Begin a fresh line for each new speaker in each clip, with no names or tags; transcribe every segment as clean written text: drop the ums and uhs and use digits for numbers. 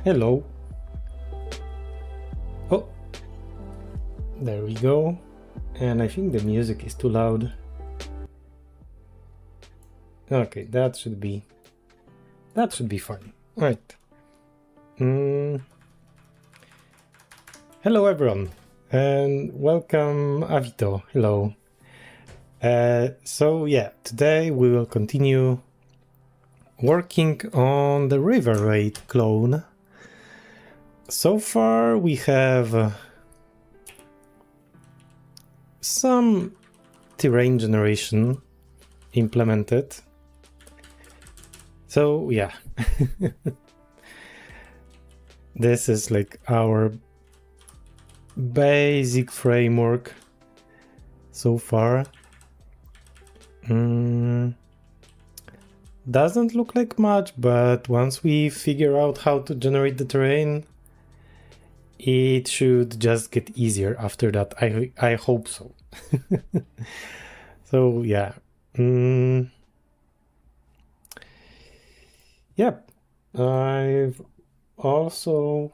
Hello. Oh, there we go. And I think the music is too loud. Okay, that should be fine. All right. Hello everyone, and welcome Avito. Hello. So yeah, today we will continue working on the River Raid clone. So far we have some terrain generation implemented. So yeah, this is like our basic framework so far. Doesn't look like much, but once we figure out how to generate the terrain, it should just get easier after that. I hope so. So yeah. Yep. I've also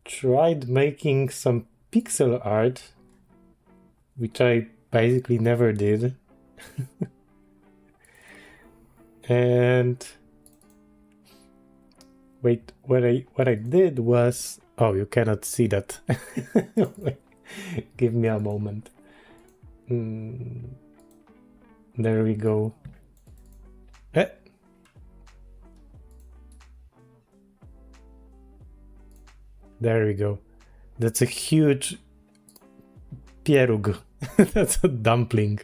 tried making some pixel art, which I basically never did. And wait, what I did was, oh, you cannot see that. Give me a moment. There we go. There we go. That's a huge pieróg. That's a dumpling.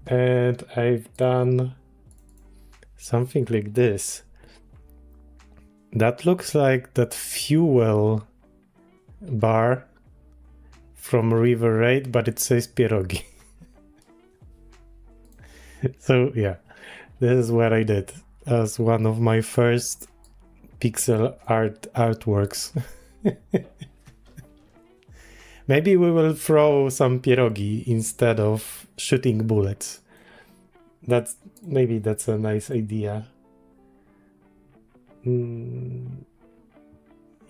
And I've done something like this. That looks like that fuel bar from River Raid, but it says pierogi. So yeah, this is what I did as one of my first pixel artworks. Maybe we will throw some pierogi instead of shooting bullets. Maybe that's a nice idea.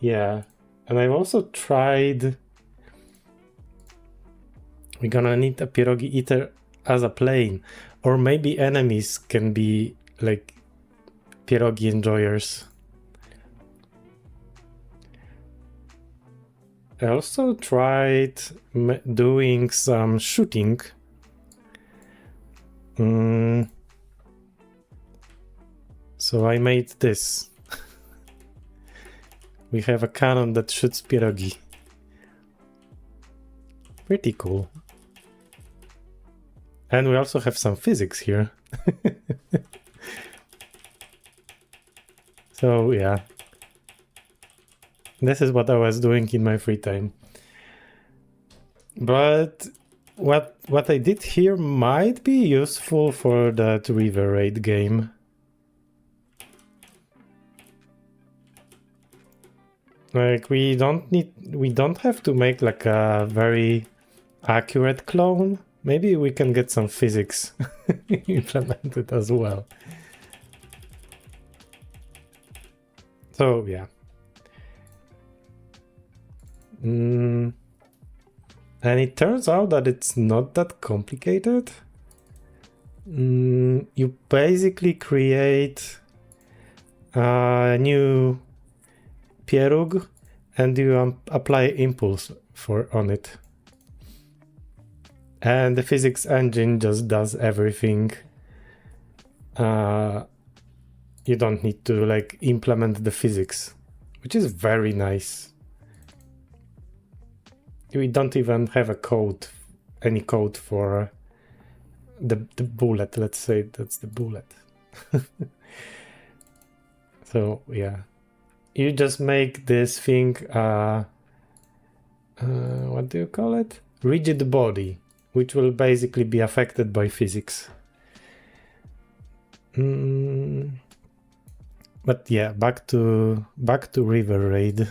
Yeah, and I've also tried. We're gonna need a pierogi eater as a plane, or maybe enemies can be like pierogi enjoyers. I also tried doing some shooting. So I made this. We have a cannon that shoots pierogi. Pretty cool. And we also have some physics here. So yeah. This is what I was doing in my free time. But what I did here might be useful for that River Raid game. Like we don't have to make like a very accurate clone. Maybe we can get some physics implemented as well. So yeah. And it turns out that it's not that complicated. You basically create a new pieróg and you apply impulse on it. And the physics engine just does everything. You don't need to like implement the physics, which is very nice. We don't even have any code for the bullet. Let's say that's the bullet. So yeah, you just make this thing, what do you call it? Rigid body, which will basically be affected by physics. But yeah, back to River Raid.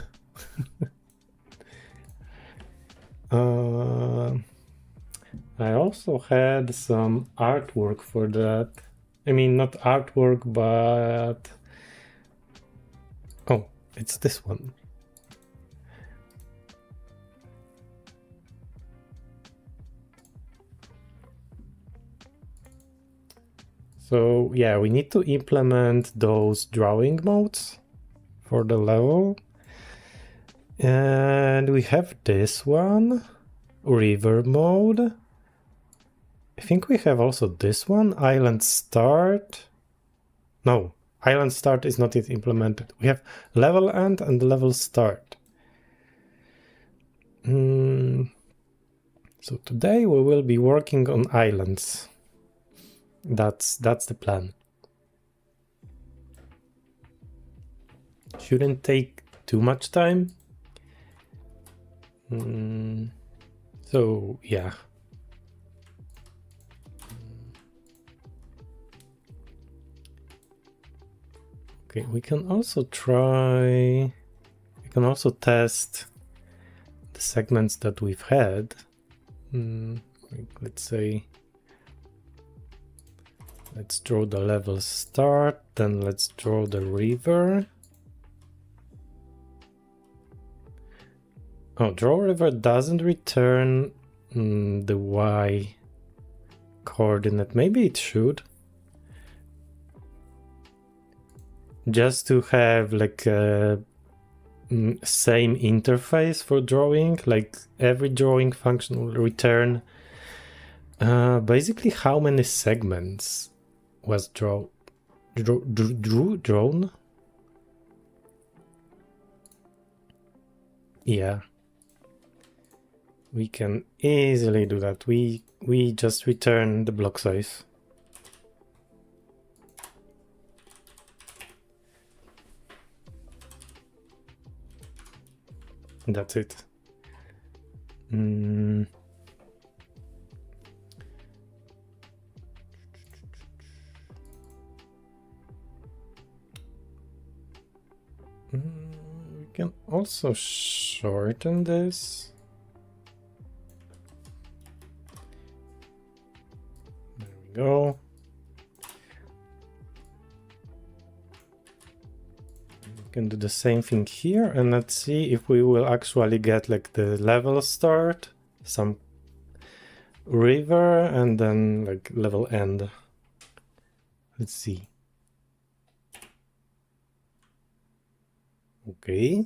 I also had some artwork for that. I mean, not artwork, but It's this one. So yeah, we need to implement those drawing modes for the level. And we have this one, river mode. I think we have also this one, island start. No, island start is not yet implemented. We have level end and level start. So today we will be working on islands. That's the plan. Shouldn't take too much time. So yeah. Okay, we can also test the segments that we've had. Let's say, let's draw the level start, then let's draw the river. Oh, draw river doesn't return the Y coordinate. Maybe it should. Just to have like a same interface for drawing, like every drawing function will return basically how many segments was drawn. Yeah, we can easily do that. We just return the block size. That's it. We can also shorten this. There we go. Can do the same thing here, and let's see if we will actually get like the level start, some river, and then like level end. Let's see. Okay.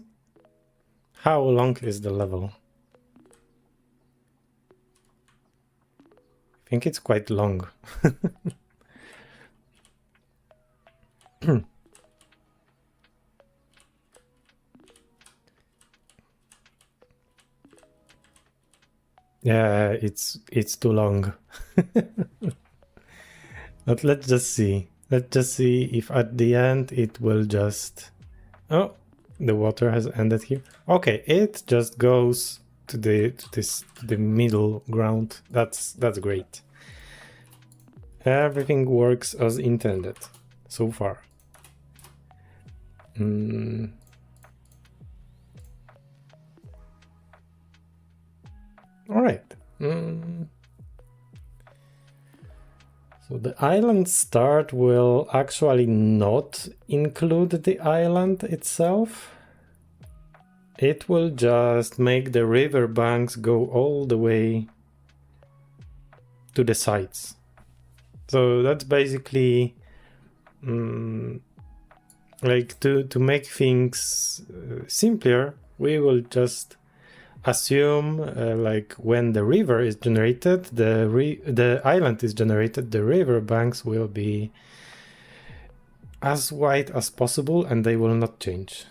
How long is the level? I think it's quite long. Yeah, it's too long. But let's just see. Let's just see if at the end it will just... Oh, the water has ended here. Okay, it just goes to the middle ground. That's great. Everything works as intended so far. All right. So the island start will actually not include the island itself. It will just make the river banks go all the way to the sides. So that's basically like to make things simpler, we will just assume like when the river is generated, the island is generated, the river banks will be as wide as possible and they will not change.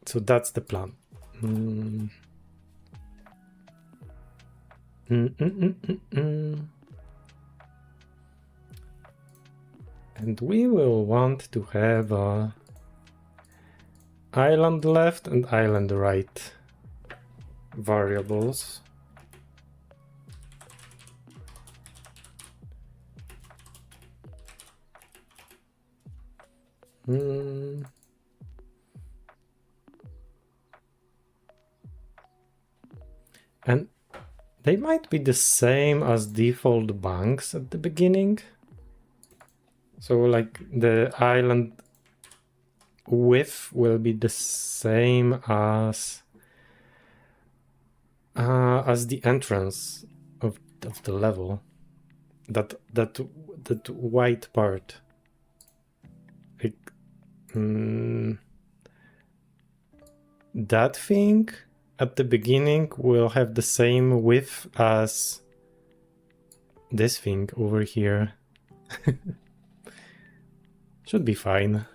So that's the plan. And we will want to have a island left and island right variables. And they might be the same as default banks at the beginning. So like the island width will be the same as the entrance of the level. That white part. Like, that thing at the beginning will have the same width as this thing over here. Should be fine.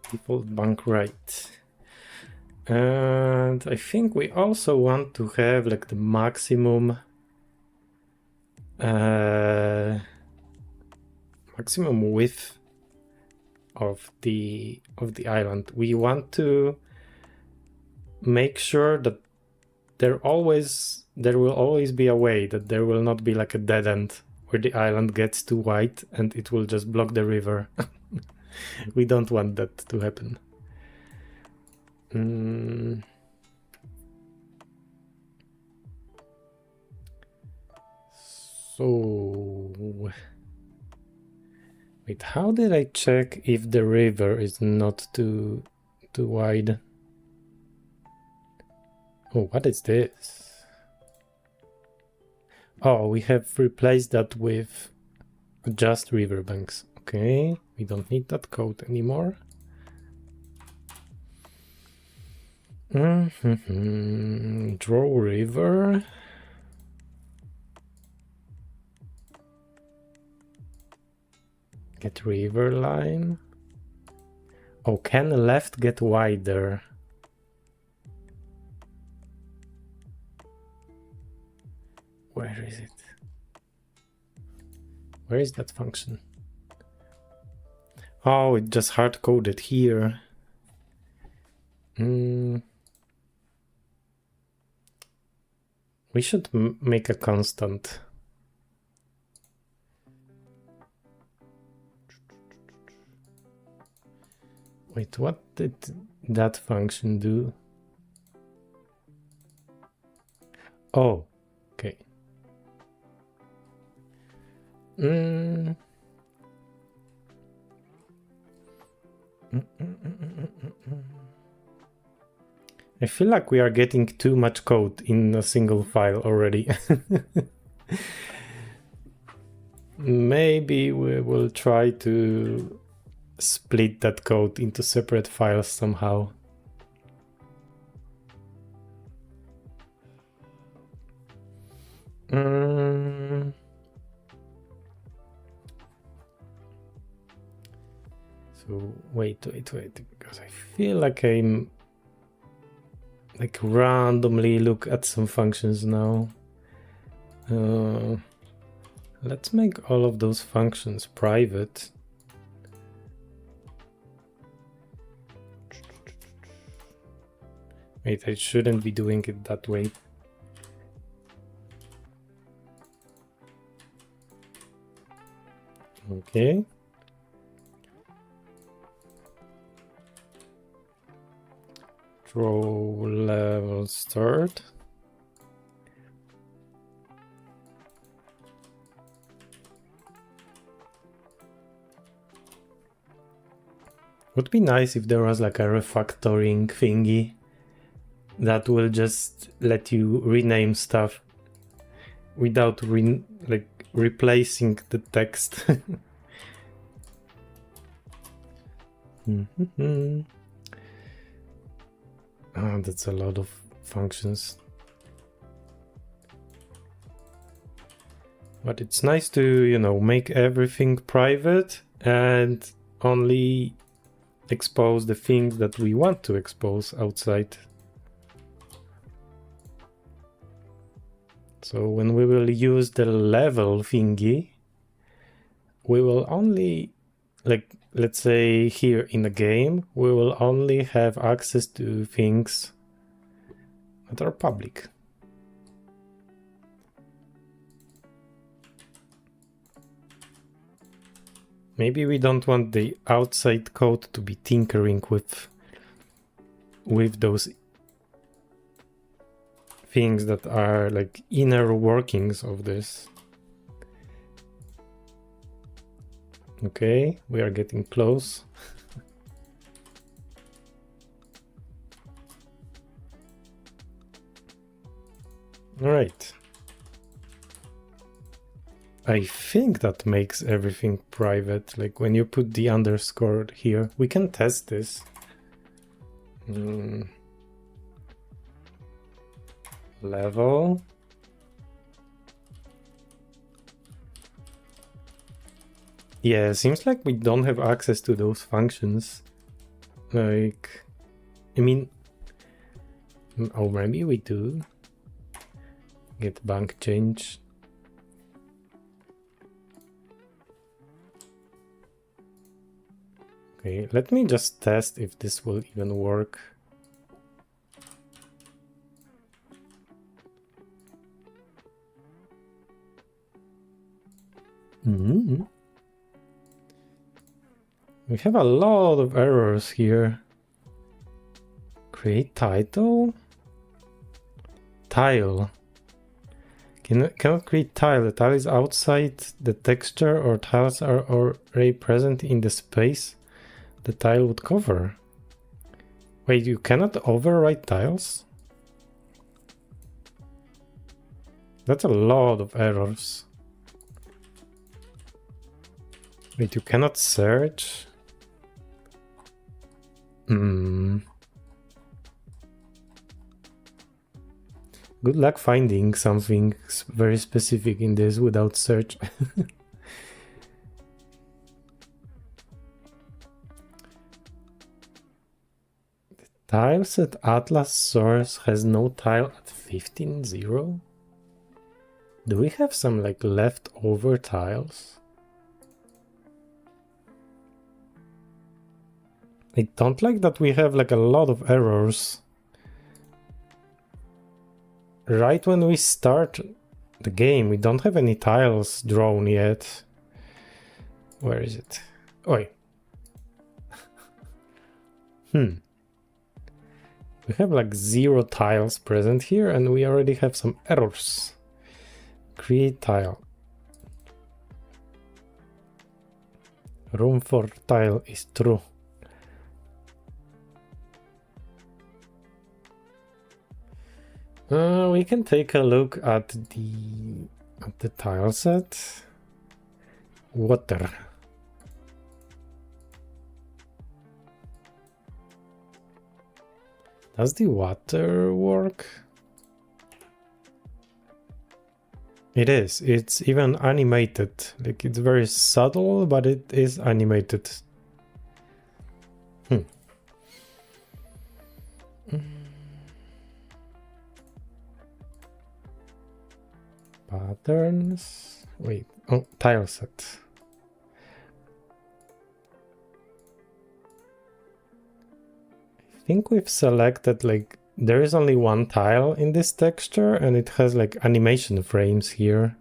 Default bank right. And I think we also want to have like the maximum width of the island. We want to make sure that there will always be a way, that there will not be like a dead end where the island gets too wide and it will just block the river. We don't want that to happen. So wait, how did I check if the river is not too wide? Oh, what is this? Oh, we have replaced that with just riverbanks. Okay, we don't need that code anymore. Draw river. Get river line. Oh, can left get wider? Where is it? Where is that function? Oh, it just hard-coded here. We should make a constant. Wait, what did that function do? Oh, okay. I feel like we are getting too much code in a single file already. Maybe we will try to split that code into separate files somehow. So wait, because I feel like I'm like randomly look at some functions now. Let's make all of those functions private. Wait, I shouldn't be doing it that way. Okay. Draw level start. Would be nice if there was like a refactoring thingy that will just let you rename stuff without replacing the text. Oh, that's a lot of functions. But it's nice to, you know, make everything private and only expose the things that we want to expose outside. So when we will use the level thingy, we will only, like, let's say here in the game, we will only have access to things that are public. Maybe we don't want the outside code to be tinkering with those things that are like inner workings of this. Okay, we are getting close. All right. I think that makes everything private. Like when you put the underscore here, we can test this. Level. Yeah, seems like we don't have access to those functions. Like, I mean, oh, maybe we do. Get bank change. Okay, let me just test if this will even work. We have a lot of errors here. Create title? Tile. Cannot create tile. The tile is outside the texture, or tiles are already present in the space the tile would cover. Wait, you cannot overwrite tiles? That's a lot of errors. Wait, you cannot search? Good luck finding something very specific in this without search. The tiles at Atlas source has no tile at 15.0? Do we have some like leftover tiles? I don't like that we have like a lot of errors right when we start the game. We don't have any tiles drawn yet. Where is it? Oi. We have like 0 tiles present here, and we already have some errors. Create tile. Room for tile is true. We can take a look at the tile set. Water. Does the water work? It is. It's even animated. Like, it's very subtle, but it is animated. Patterns. Wait. Oh, tile set. I think we've selected like there is only one tile in this texture, and it has like animation frames here.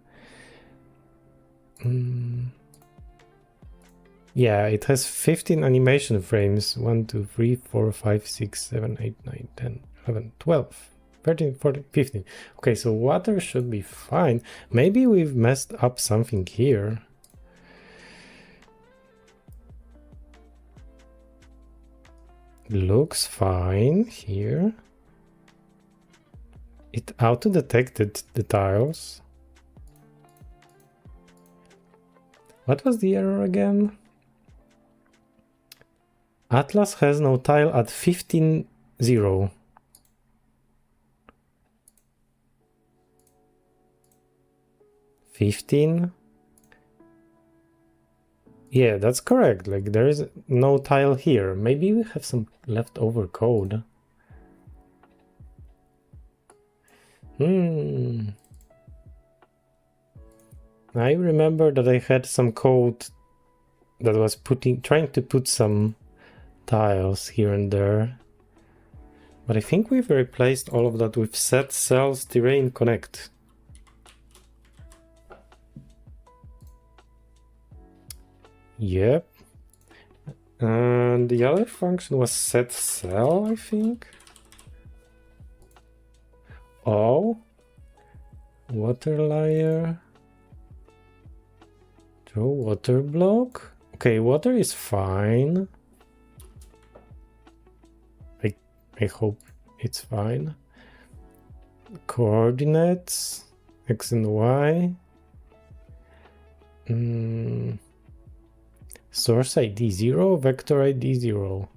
Yeah, it has 15 animation frames. 1, 2, 3, 4, 5, 6, 7, 8, 9, 10, 11, 12. 13, 14, 15. Okay, so water should be fine. Maybe we've messed up something here. Looks fine here. It auto-detected the tiles. What was the error again? Atlas has no tile at 15.0. Yeah, that's correct. Like there is no tile here. Maybe we have some leftover code. I remember that I had some code that was trying to put some tiles here and there. But I think we've replaced all of that with set cells terrain connect. Yep. And the other function was set cell, I think. Oh. Water layer. Draw water block. Okay, water is fine. I hope it's fine. Coordinates. X and Y. Source ID 0, vector ID 0.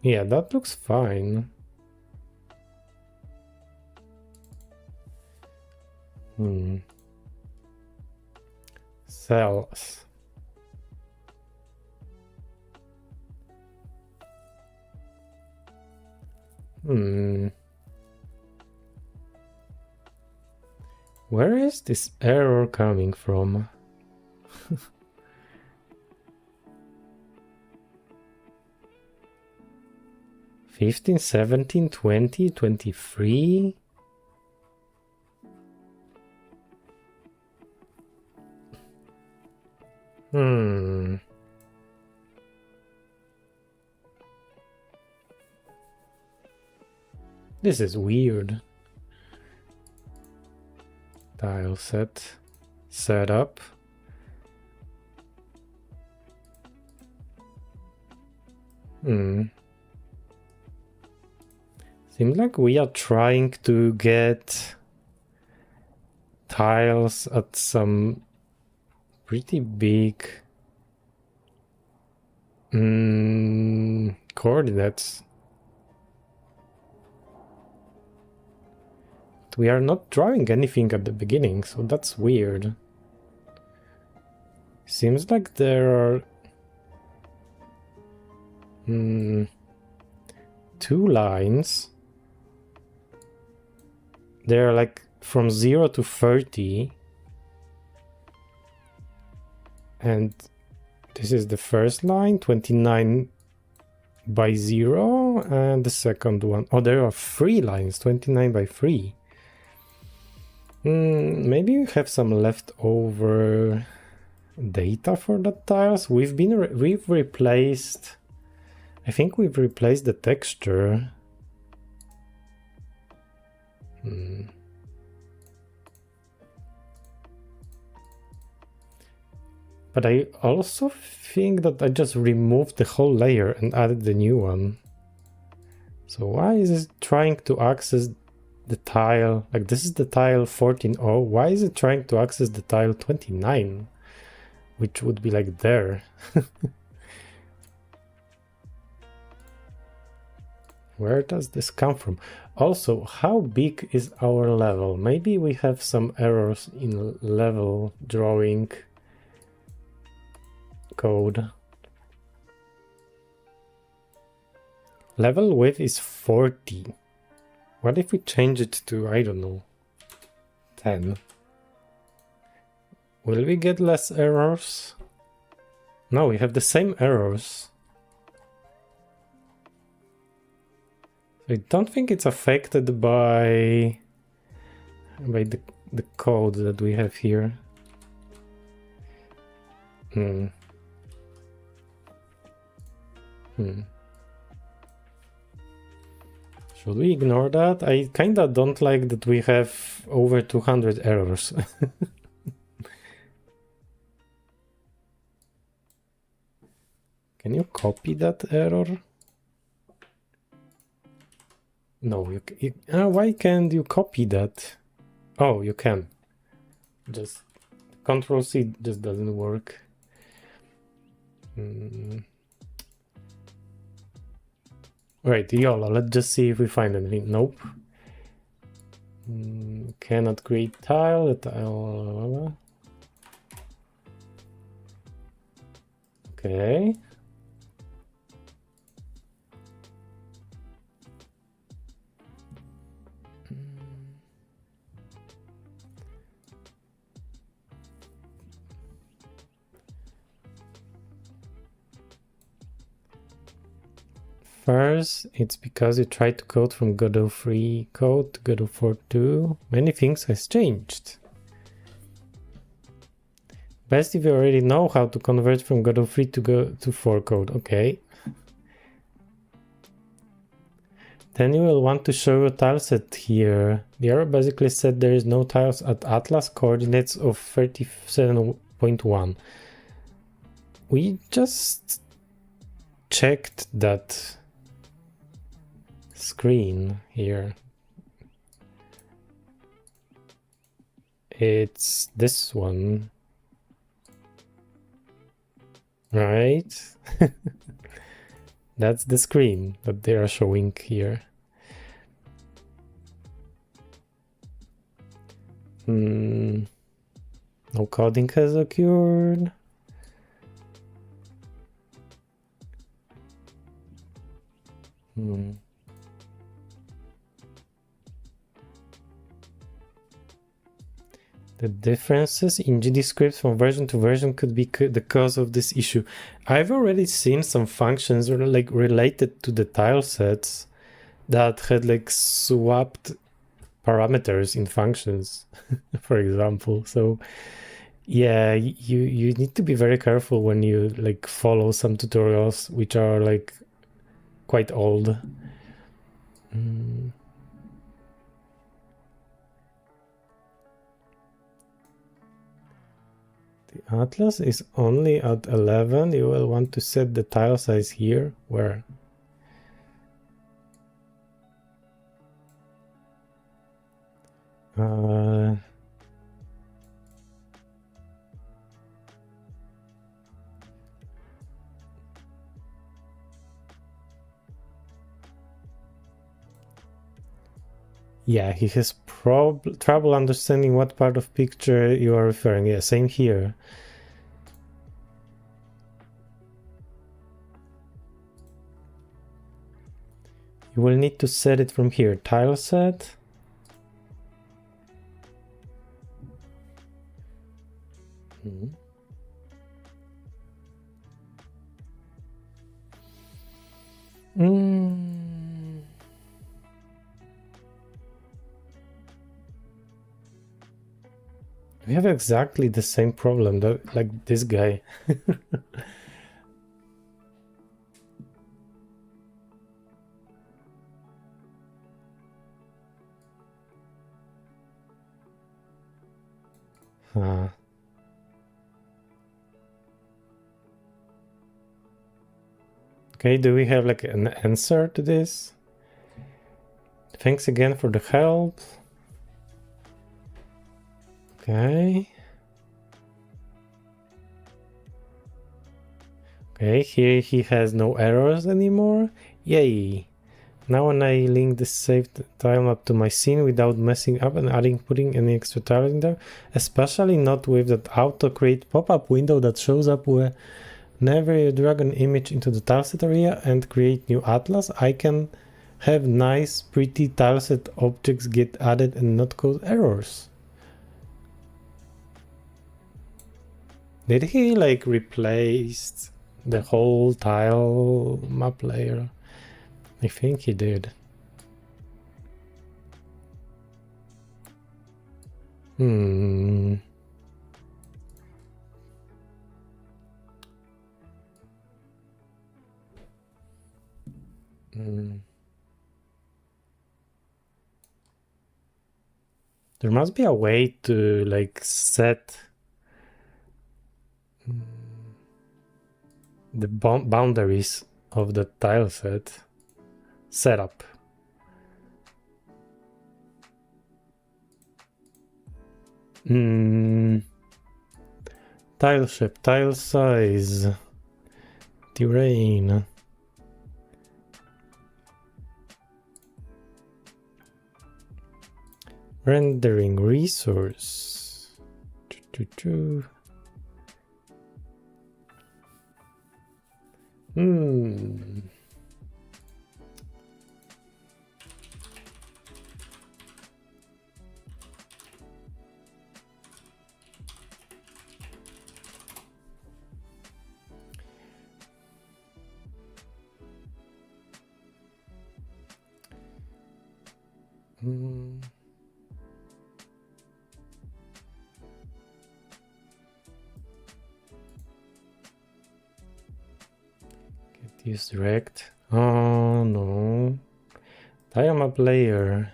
Yeah, that looks fine. Cells. Where is this error coming from? 15, 17, 20, 23. This is weird. Tile set up. Seems like we are trying to get tiles at some pretty big coordinates. We are not drawing anything at the beginning, so that's weird. Seems like there are 2 lines. They're like from 0 to 30. And this is the first line, 29 by 0, and the second one. Oh, there are 3 lines, 29 by 3. Maybe we have some leftover data for the tiles. We've replaced. I think we've replaced the texture. But I also think that I just removed the whole layer and added the new one. So why is it trying to access the tile? Like, this is the tile 14.0. Why is it trying to access the tile 29? Which would be like there. Where does this come from? Also, how big is our level? Maybe we have some errors in level drawing code. Level width is 40. What if we change it to, I don't know, 10? Will we get less errors? No, we have the same errors. I don't think it's affected by the code that we have here. Should we ignore that? I kinda don't like that we have over 200 errors. Can you copy that error? No, why can't you copy that? Oh, you can. Just Ctrl-C just doesn't work. Right, YOLO, let's just see if we find anything. Nope. Cannot create tile. Okay. First, it's because you tried to code from Godot 3 code to Godot 4.2. Many things has changed. Best if you already know how to convert from Godot 3 to go to 4 code. Okay. Then you will want to show a tileset here. The error basically said there is no tiles at Atlas coordinates of 37.1. We just checked that screen here. It's this one, right? That's the screen that they are showing here. No coding has occurred. The differences in GDScript from version to version could be the cause of this issue. I've already seen some functions like related to the tile sets that had like swapped parameters in functions, for example. So yeah, you need to be very careful when you like follow some tutorials which are like quite old. The Atlas is only at 11. You will want to set the tile size here. Where? Yeah, he has trouble understanding what part of picture you are referring. Yeah, same here. You will need to set it from here. Tile set. We have exactly the same problem that like this guy. Okay, do we have like an answer to this? Thanks again for the help. Okay. Okay, here he has no errors anymore. Yay! Now when I link the saved tilemap to my scene without messing up and putting any extra tiles in there, especially not with that auto create pop-up window that shows up whenever you drag an image into the tileset area and create new atlas, I can have nice pretty tileset objects get added and not cause errors. Did he like replace the whole tile map layer? I think he did. There must be a way to like set the boundaries of the tile set setup. Tile shape, tile size, terrain. Rendering resource. Diffuse direct. Oh no. Tile map layer.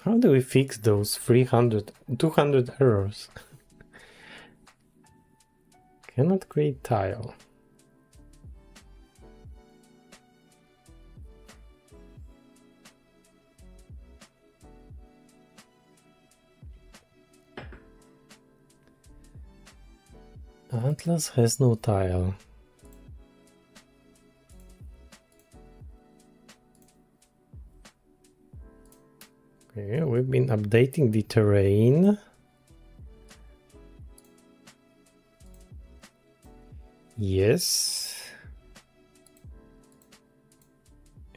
How do we fix those 200 errors? Cannot create tile. Atlas has no tile. Okay, we've been updating the terrain. Yes.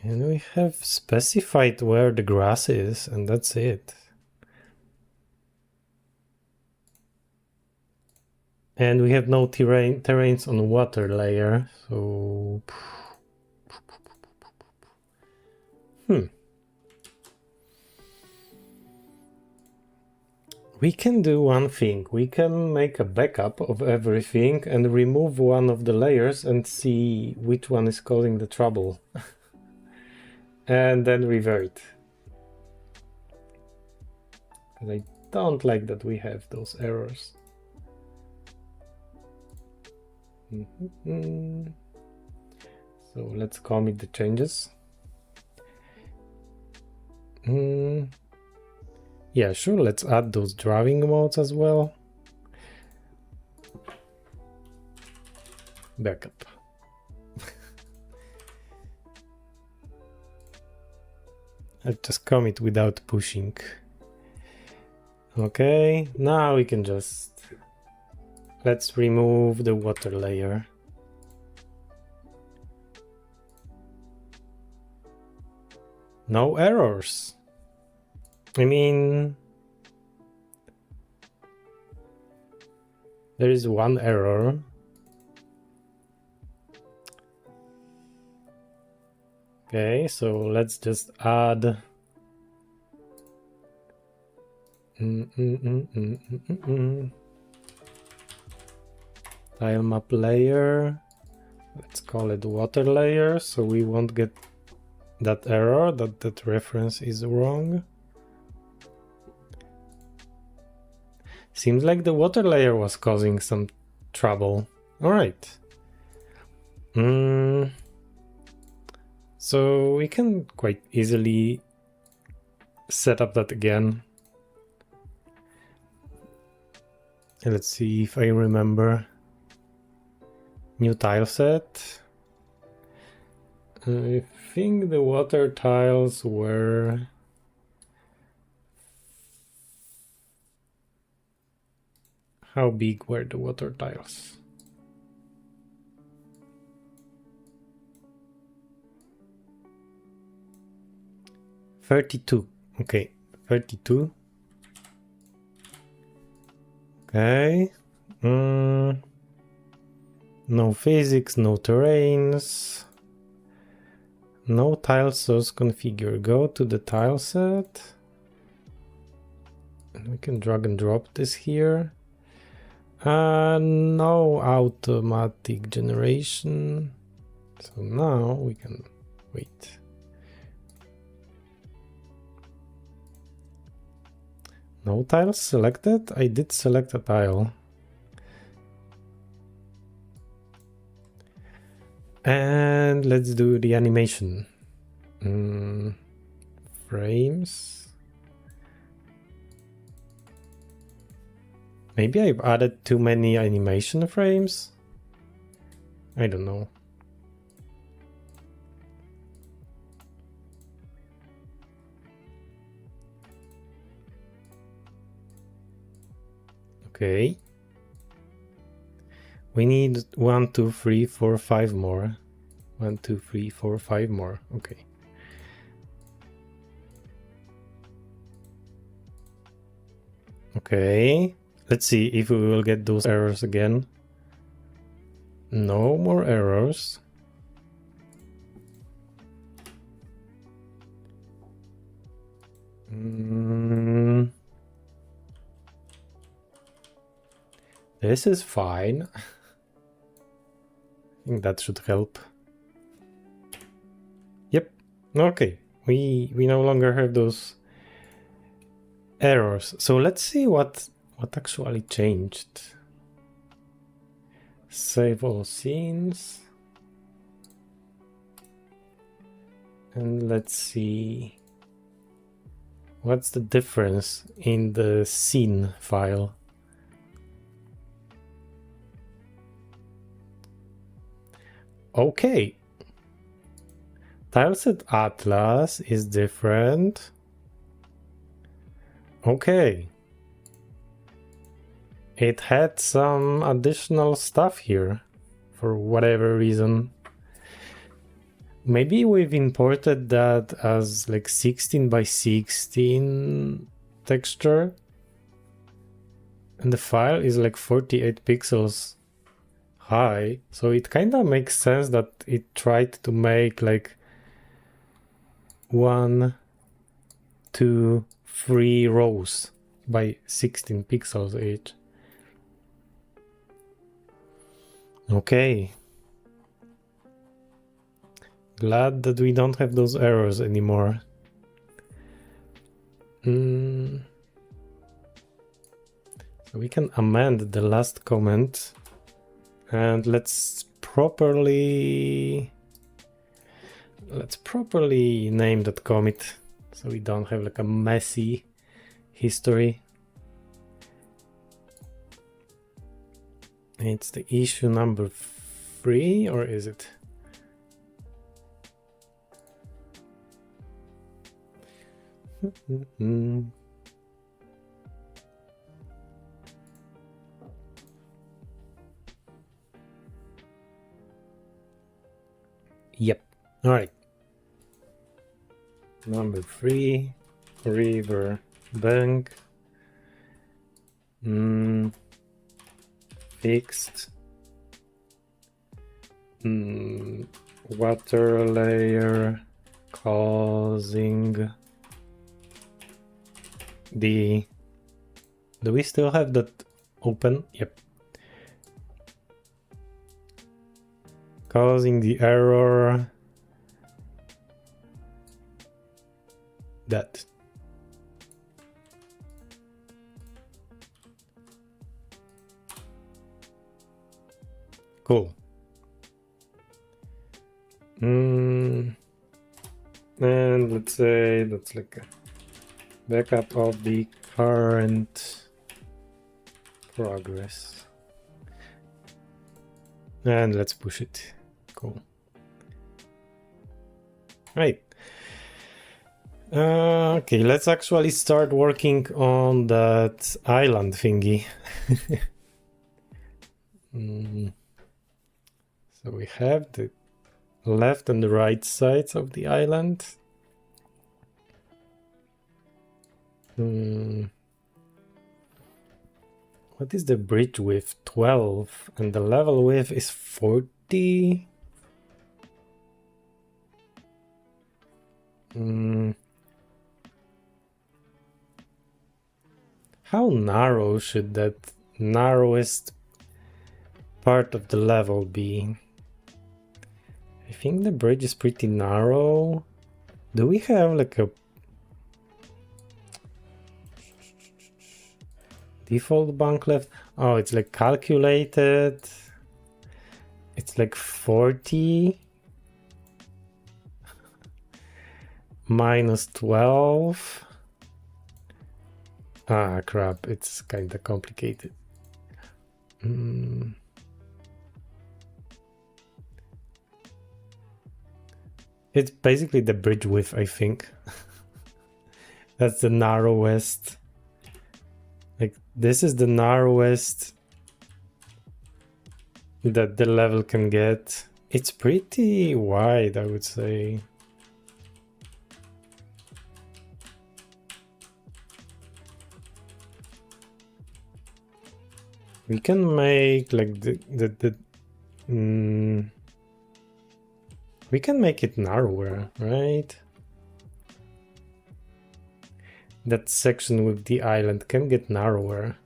And we have specified where the grass is, and that's it. And we have no terrains on water layer, so... We can do one thing. We can make a backup of everything and remove one of the layers and see which one is causing the trouble. And then revert. Because I don't like that we have those errors. So let's commit the changes. Yeah, sure, let's add those drawing modes as well. Backup. I'll just commit without pushing. Okay, now we can just... Let's remove the water layer. No errors. I mean, there is one error. Okay, so let's just add tile map layer. Let's call it water layer, so we won't get that error that reference is wrong. Seems like the water layer was causing some trouble. All right. So we can quite easily set up that again. And let's see if I remember. New tile set. I think the water tiles were... How big were the water tiles? $32. Okay, 32. Okay. No physics, no terrains. No tile source configure. Go to the tile set. And we can drag and drop this here. No automatic generation. So now we can wait. No tiles selected? I did select a tile. And let's do the animation. Frames. Maybe I've added too many animation frames. I don't know. Okay. We need 1, 2, 3, 4, 5 more. 1, 2, 3, 4, 5 more. Okay. Okay, let's see if we will get those errors again. No more errors. This is fine. I think that should help. Yep. Okay. We no longer have those errors. So let's see what actually changed. Save all scenes. And let's see. What's the difference in the scene file? Okay. Tileset Atlas is different. Okay. It had some additional stuff here for whatever reason. Maybe we've imported that as like 16 by 16 texture. And the file is like 48 pixels high. So it kind of makes sense that it tried to make like 1, 2, 3 rows by 16 pixels each. Okay. Glad that we don't have those errors anymore. So we can amend the last comment and let's properly name that commit so we don't have like a messy history. It's the issue number 3, or is it? Yep. All right. Number 3, river bank. Fixed. Water layer causing the... Do we still have that open? Yep. Causing the error that cool. And let's say that's like a backup of the current progress. And let's push it. Cool. Right. Okay, let's actually start working on that island thingy. So we have the left and the right sides of the island. What is the bridge width? 12, and the level width is 40. How narrow should that narrowest part of the level be? I think the bridge is pretty narrow. Do we have like a default bank left? Oh, it's like calculated. It's like 40 minus 12. Ah, crap. It's kind of complicated. It's basically the bridge width, I think. That's the narrowest. Like, this is the narrowest that the level can get. It's pretty wide, I would say. We can make like we can make it narrower, right? That section with the island can get narrower.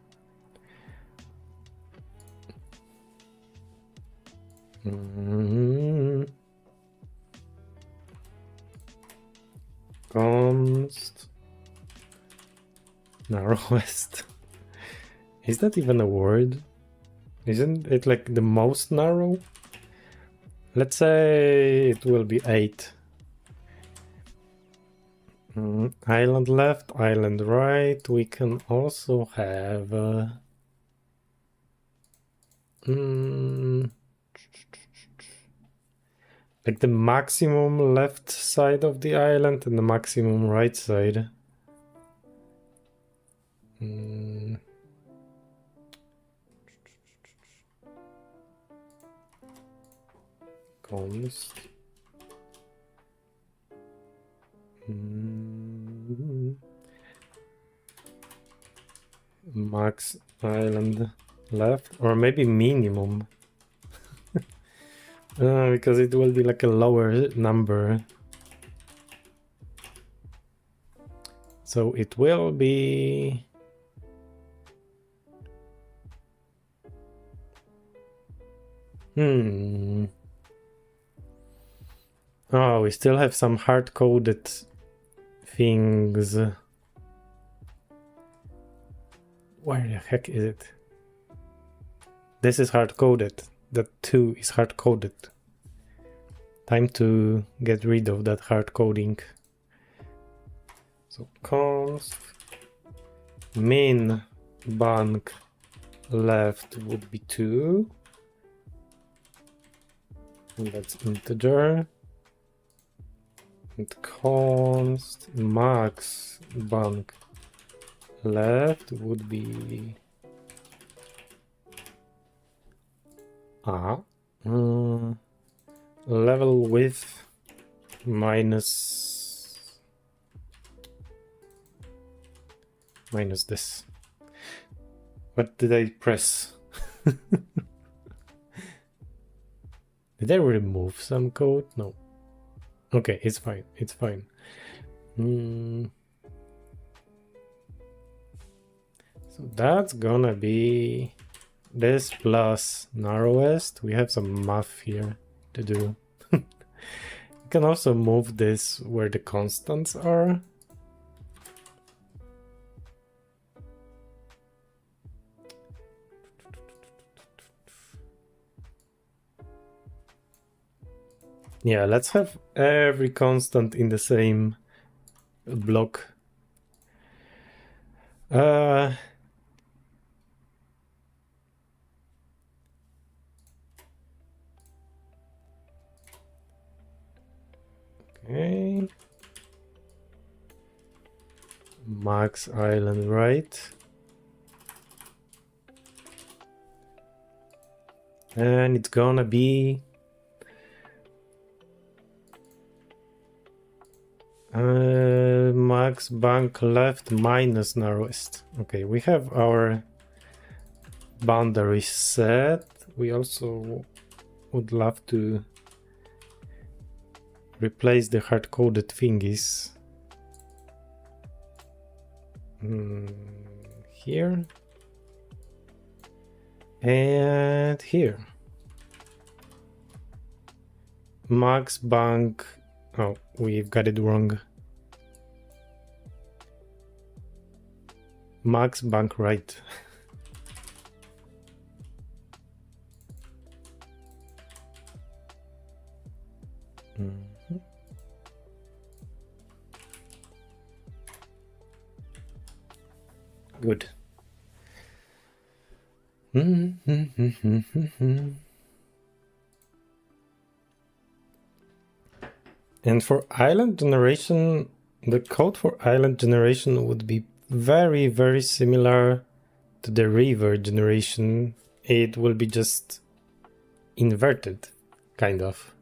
Const narrowest. Is that even a word? Isn't it like the most narrow? Let's say it will be 8. Island left, island right. We can also have like the maximum left side of the island and the maximum right side. Const max island left, or maybe minimum. Because it will be like a lower number. So it will be Oh, we still have some hard-coded things. Where the heck is it? This is hard-coded. That 2 is hard-coded. Time to get rid of that hard coding. So const min bank left would be 2. And that's integer. And const max bank left would be level width minus this. What did I press? Did I remove some code? No. Okay, it's fine. It's fine. So that's gonna be this plus narrowest. We have some math here to do. You can also move this where the constants are. Yeah, let's have every constant in the same block. Okay. Max island right. And it's gonna be max bank left minus narrowest. Okay, we have our boundaries set. We also would love to replace the hard-coded thingies here and here. Max bank. Oh, we've got it wrong. Max bank right. Good. And for island generation, the code for island generation would be very, very similar to the river generation. It will be just inverted, kind of.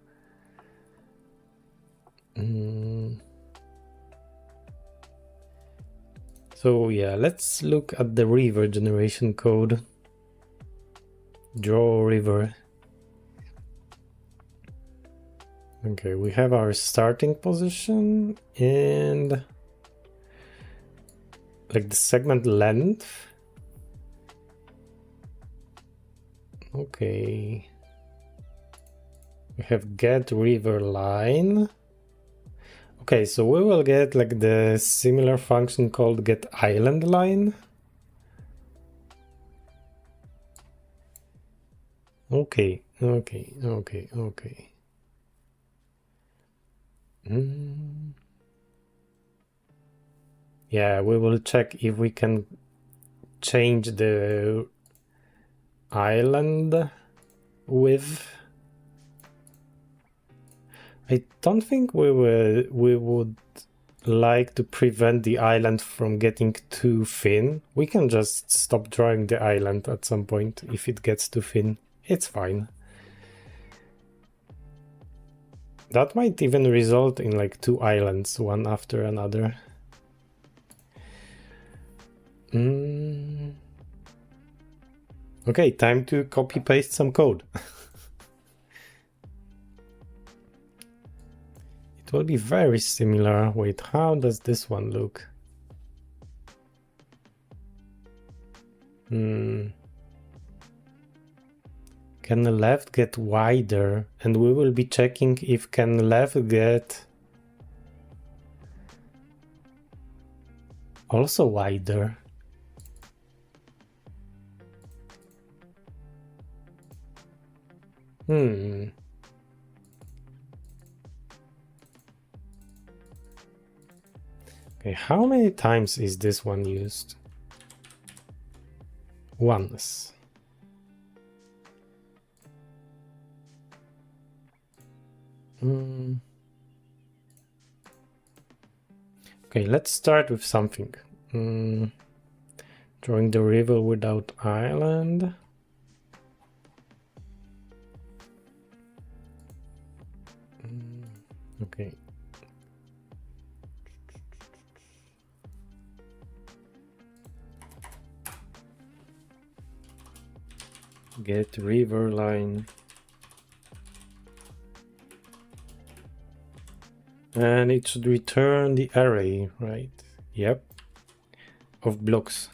So yeah, let's look at the river generation code. Draw river. Okay, we have our starting position and like the segment length. Okay. We have get river line. Okay, so we will get like the similar function called get island line. Okay. Yeah, we will check if we can change the island width. I don't think we would like to prevent the island from getting too thin. We can just stop drawing the island at some point if it gets too thin. It's fine. That might even result in like two islands, one after another. Okay, time to copy paste some code. It will be very similar. Wait, how does this one look? Can the left get wider? And we will be checking if can left get also wider. Okay, how many times is this one used? Once. Okay, let's start with something. Drawing the river without island. Okay. Get river line. And it should return the array, right? Yep. Of blocks.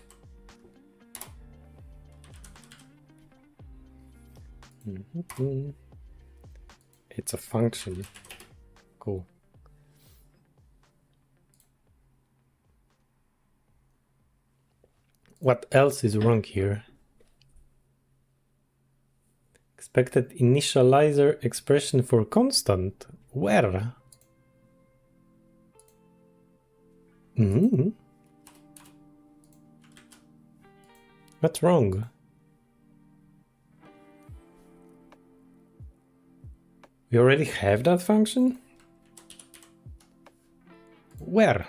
It's a function. Cool. What else is wrong here? Expected initializer expression for constant. Where? What's wrong? We already have that function? Where?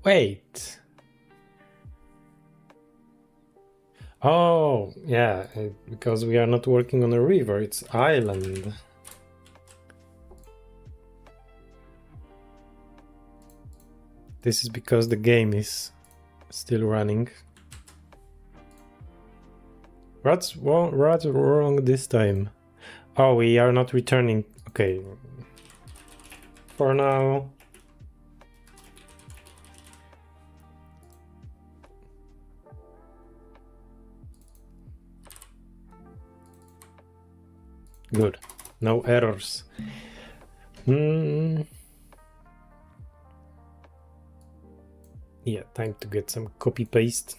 Wait. Oh, yeah, because we are not working on a river, it's island. This is because the game is still running. What's wrong this time? Oh, we are not returning. Okay. For now. Good. No errors. Yeah, time to get some copy paste.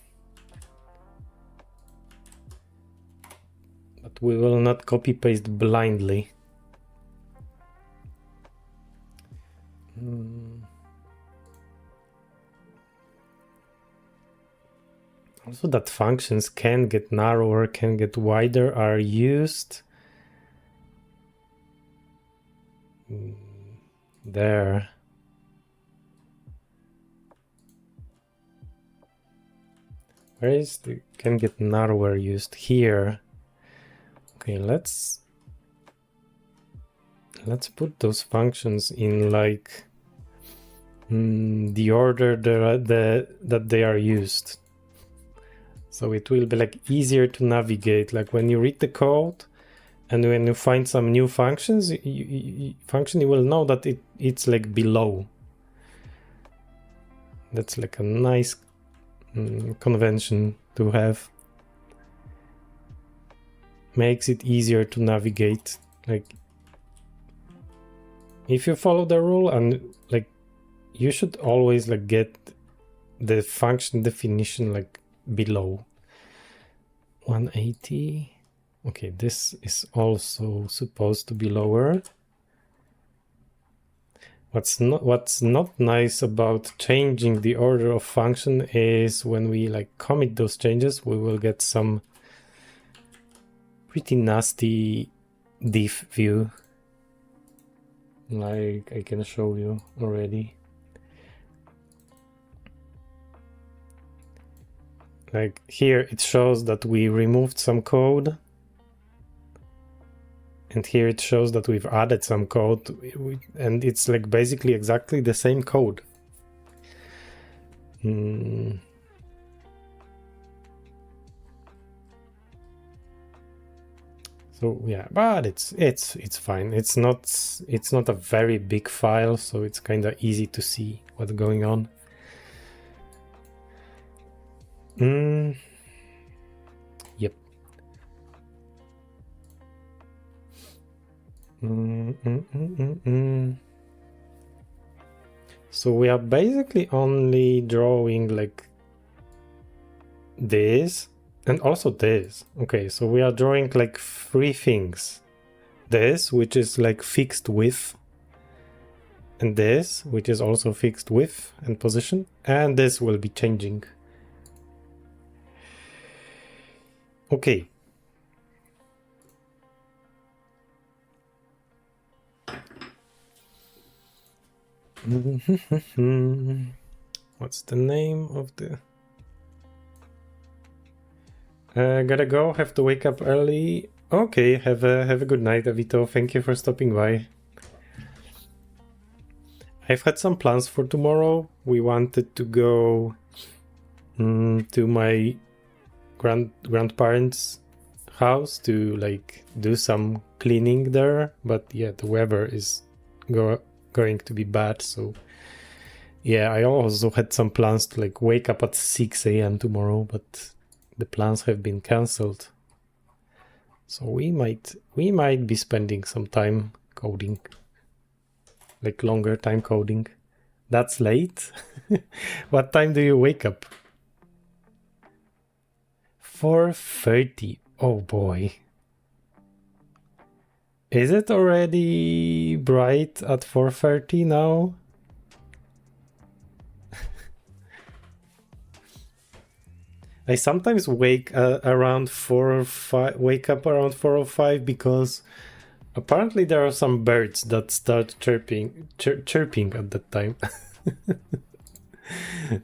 But we will not copy paste blindly. Also that functions can get narrower, can get wider are used. There. Where is the can get narrower used? Here. Okay, let's put those functions in like the order that they are used. So it will be like easier to navigate. Like when you read the code and when you find some new functions, you will know that it's like below. That's like a nice convention to have. Makes it easier to navigate. Like if you follow the rule, and like you should always like get the function definition like below 180. Okay, this is also supposed to be lower. What's not nice about changing the order of function is when we like commit those changes, we will get some pretty nasty diff view. Like I can show you already. Like here it shows that we removed some code. And here it shows that we've added some code, and it's like basically exactly the same code. So yeah, but it's fine. It's not a very big file, so it's kind of easy to see what's going on. Yep. So we are basically only drawing like this and also this. Okay, so we are drawing like three things. This, which is like fixed width, and this, which is also fixed width and position, and this will be changing. Okay. What's the name of the... gotta go, have to wake up early. Okay, have a good night, Avito. Thank you for stopping by. I've had some plans for tomorrow. We wanted to go to my grandparents' house to like do some cleaning there, but yeah, the weather is going to be bad, so yeah, I also had some plans to like wake up at 6 a.m. tomorrow, but the plans have been cancelled. So we might be spending some time coding, like longer time coding. That's late. What time do you wake up? 4:30. Oh boy. Is it already bright at 4:30 now? I sometimes wake around 4 or 5. Wake up around 4 or 5 because apparently there are some birds that start chirping at that time.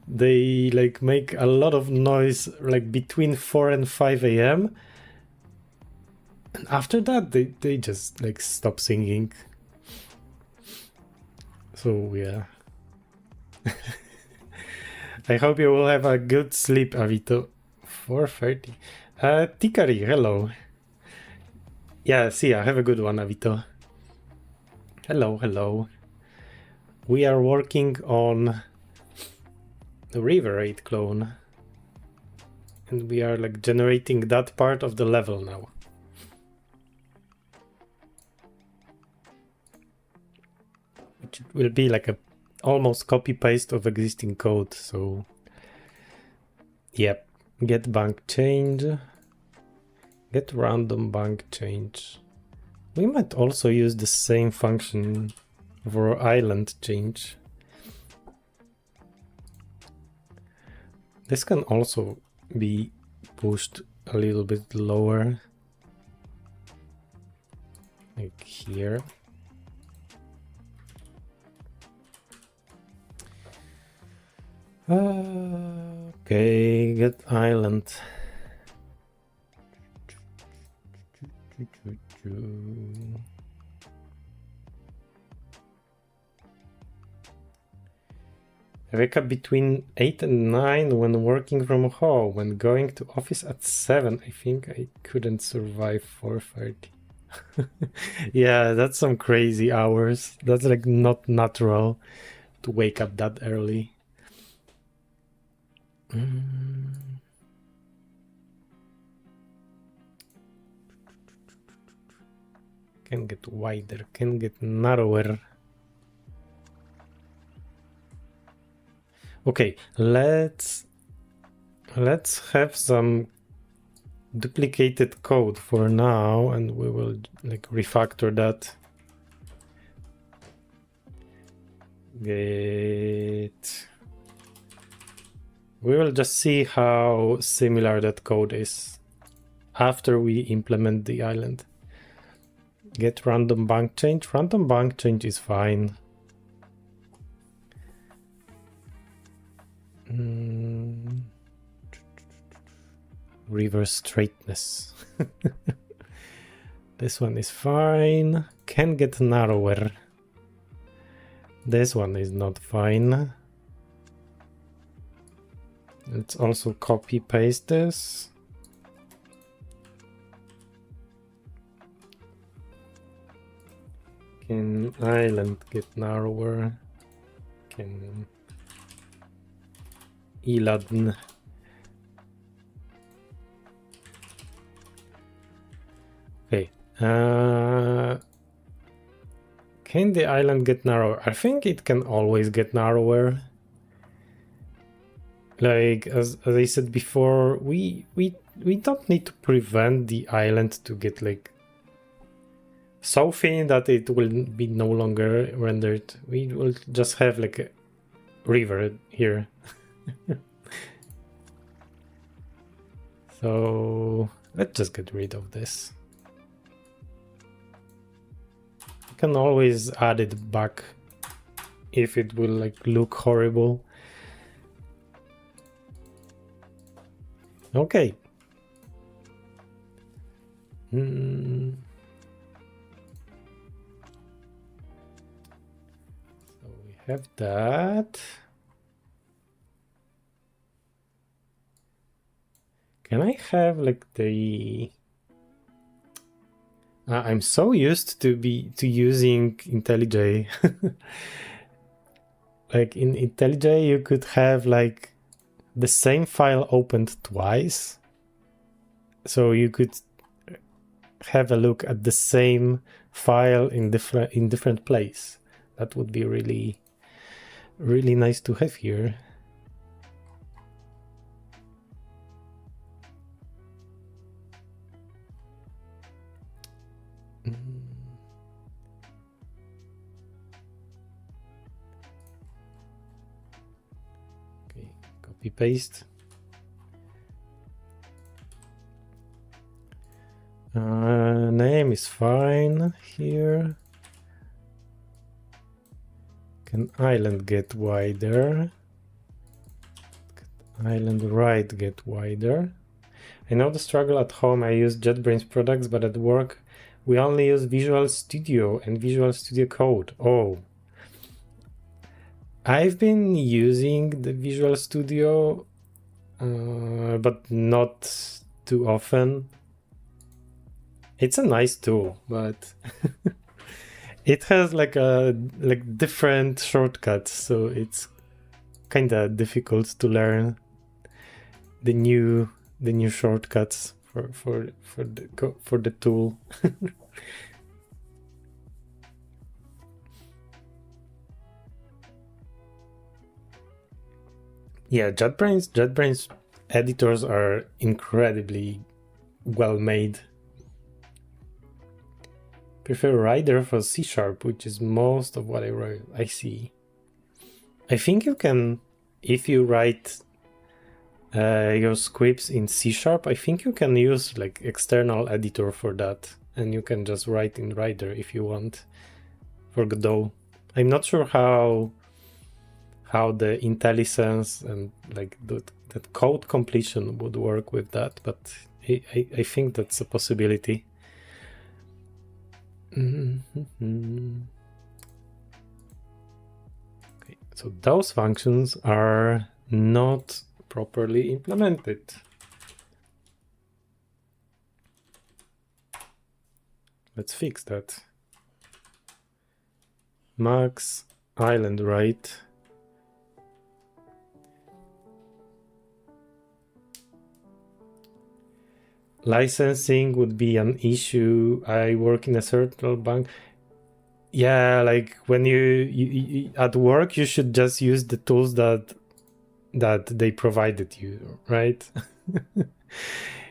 They like make a lot of noise like between 4 and 5 a.m. And after that they just like stop singing. So yeah. I hope you will have a good sleep, Avito. 4:30. Tikari, hello. Yeah, see ya. Have a good one, Avito. Hello. We are working on the River Raid clone. And we are like generating that part of the level now. Which will be like a almost copy paste of existing code, so yep. Get bank change, get random bank change. We might also use the same function for island change. This can also be pushed a little bit lower, like here. Okay, get island. I wake up between 8 and 9 when working from home. When going to office at 7, I think I couldn't survive 4:30. Yeah, that's some crazy hours. That's like not natural to wake up that early. Can get wider, can get narrower. Okay, let's have some duplicated code for now, and we will like refactor that. Get. We will just see how similar that code is after we implement the island. Get random bank change. Random bank change is fine. River straightness. This one is fine. Can get narrower. This one is not fine. Let's also copy paste this. Can island get narrower? Can Iladen. Okay. Can the island get narrower? I think it can always get narrower. Like as I said before, we don't need to prevent the island to get like so thin that it will be no longer rendered. We will just have like a river here. So let's just get rid of this. You can always add it back if it will like look horrible. Okay. So we have that. Can I have like the... I'm so used to using IntelliJ. Like in IntelliJ, you could have like the same file opened twice. So you could have a look at the same file in different place. That would be really, really nice to have here. Okay, copy paste. Name is fine here. Can island get wider? Can island right get wider? I know the struggle at home. I use JetBrains products, but at work we only use Visual Studio and Visual Studio Code. Oh, I've been using the Visual Studio, but not too often. It's a nice tool, but it has like different shortcuts, so it's kind of difficult to learn the new shortcuts for the tool. Yeah, JetBrains editors are incredibly well made. Prefer Rider for C#, which is most of what I see. I think you can, if you write your scripts in C#, I think you can use like external editor for that, and you can just write in Rider if you want for Godot. I'm not sure how the IntelliSense and like that code completion would work with that, but I think that's a possibility. Okay, So those functions are not properly implemented. Let's fix that. Max island right. Licensing would be an issue. I work in a certain bank. Yeah, like when you at work, you should just use the tools that they provided you, right?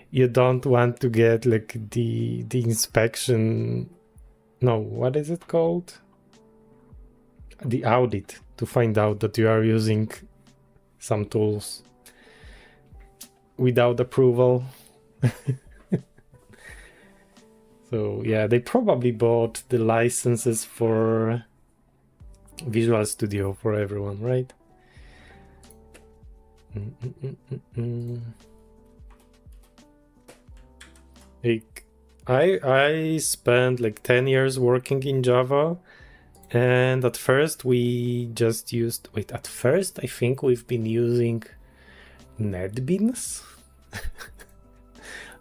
You don't want to get like the inspection. No, what is it called? The audit to find out that you are using some tools without approval. So yeah, they probably bought the licenses for Visual Studio for everyone, right? Like I spent like 10 years working in Java, and at first we just used, at first I think we've been using NetBeans.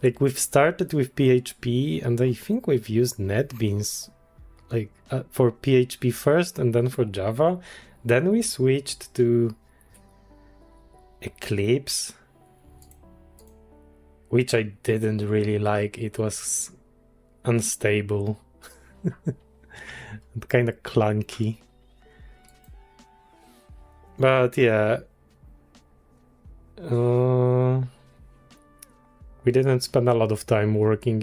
Like we've started with PHP, and I think we've used NetBeans like for PHP first and then for Java. Then we switched to Eclipse, which I didn't really like. It was unstable and kind of clunky. But yeah, we didn't spend a lot of time working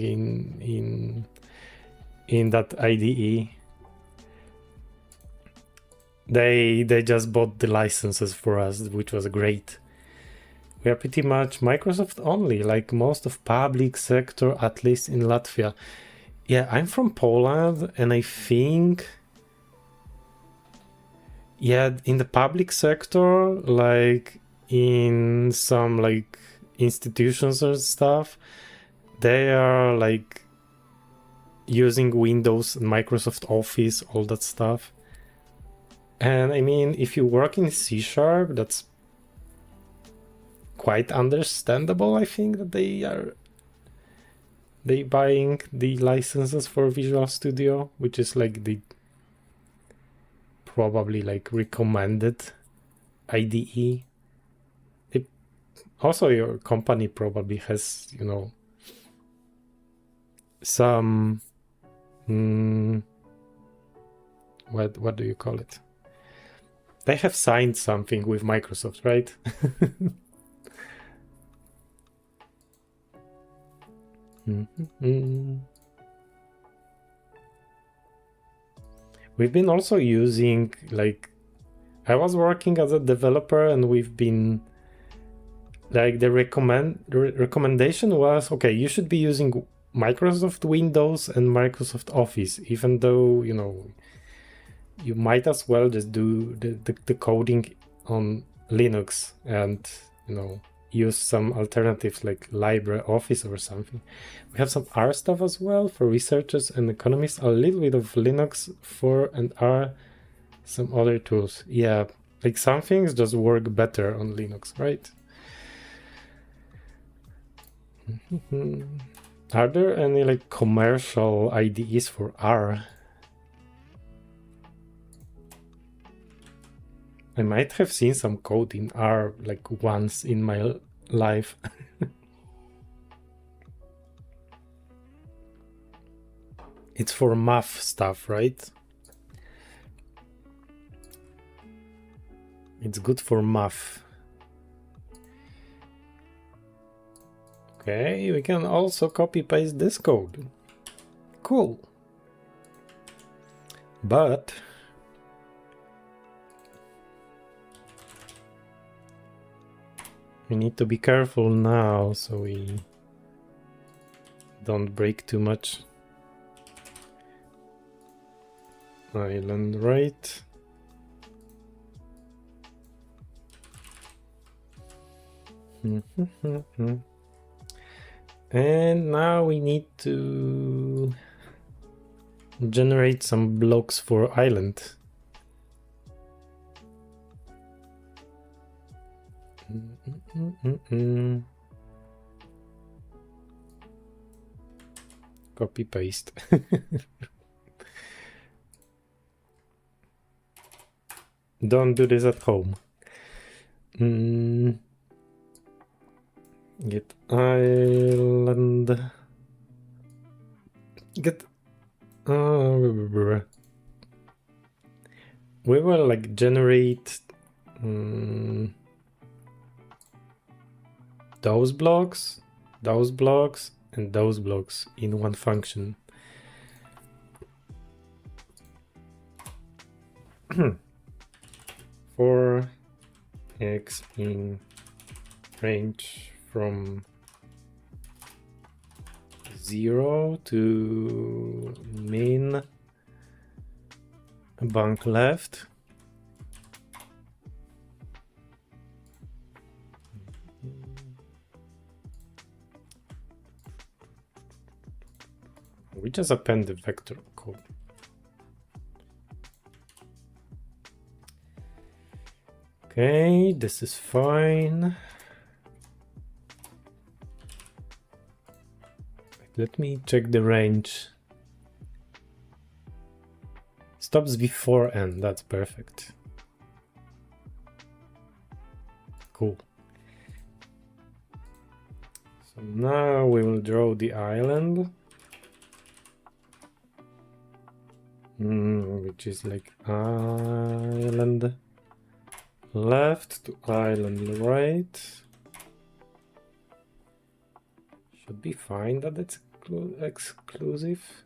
in that IDE. They just bought the licenses for us, which was great. We are pretty much Microsoft only, like most of public sector, at least in Latvia. Yeah, I'm from Poland, and I think, yeah, in the public sector, like in some like institutions or stuff, they are like using Windows and Microsoft Office, all that stuff. And I mean, if you work in C#, that's quite understandable. I think that they buying the licenses for Visual Studio, which is like the probably like recommended IDE. Also, your company probably has, you know, some what do you call it? They have signed something with Microsoft, right? We've been also using, like, I was working as a developer, and we've been like the recommendation was, okay, you should be using Microsoft Windows and Microsoft Office, even though, you know, you might as well just do the coding on Linux and, you know, use some alternatives like LibreOffice or something. We have some R stuff as well for researchers and economists, a little bit of Linux for and R, some other tools. Yeah, like some things just work better on Linux, right? Are there any like commercial IDEs for R? I might have seen some code in R like once in my life. It's for math stuff, right? It's good for math. Okay, we can also copy paste this code. Cool. But we need to be careful now so we don't break too much. Island right. And now we need to generate some blocks for island. Copy paste. Don't do this at home. Get island. Get. We will like generate those blocks, and those blocks in one function. For x in range from 0 to min bank left. We just append the vector code. Okay, this is fine. Let me check the range. Stops before n, that's perfect. Cool. So now we will draw the island. Which is like island left to island right. Should be fine that it's exclusive.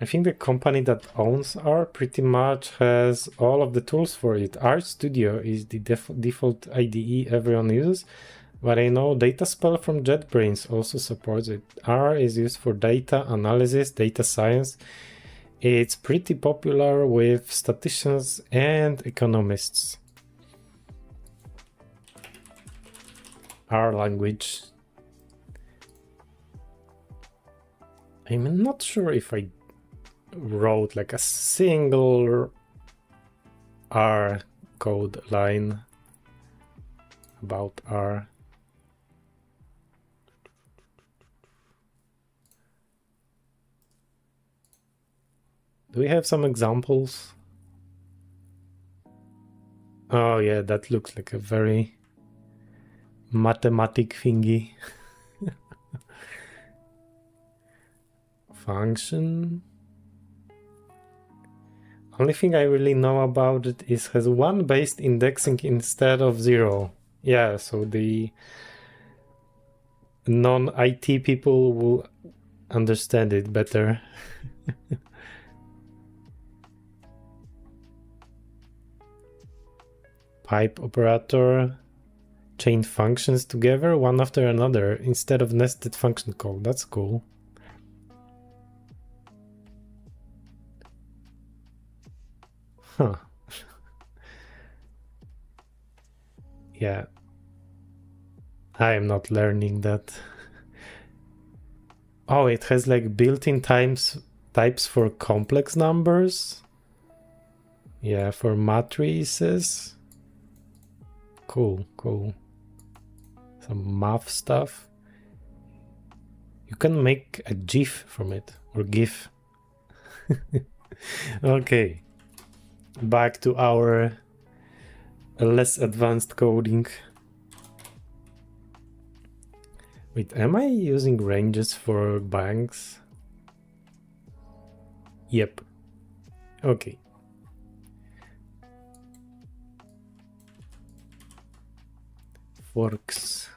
I think the company that owns R pretty much has all of the tools for it. RStudio is the default IDE everyone uses, but I know DataSpell from JetBrains also supports it. R is used for data analysis, data science. It's pretty popular with statisticians and economists. R language. I'm not sure if I wrote like a single R code line about R. Do we have some examples? Oh yeah, that looks like a very mathematic thingy. Function. Only thing I really know about it is has one based indexing instead of 0. Yeah, so the non-IT people will understand it better. Pipe operator, chain functions together one after another instead of nested function call. That's cool. Huh. Yeah. I am not learning that. Oh, it has like built-in types for complex numbers. Yeah, for matrices. Cool, cool. Some math stuff. You can make a GIF from it, or GIF. Okay. Back to our less advanced coding. Wait, am I using ranges for banks? Yep. Okay. Forks.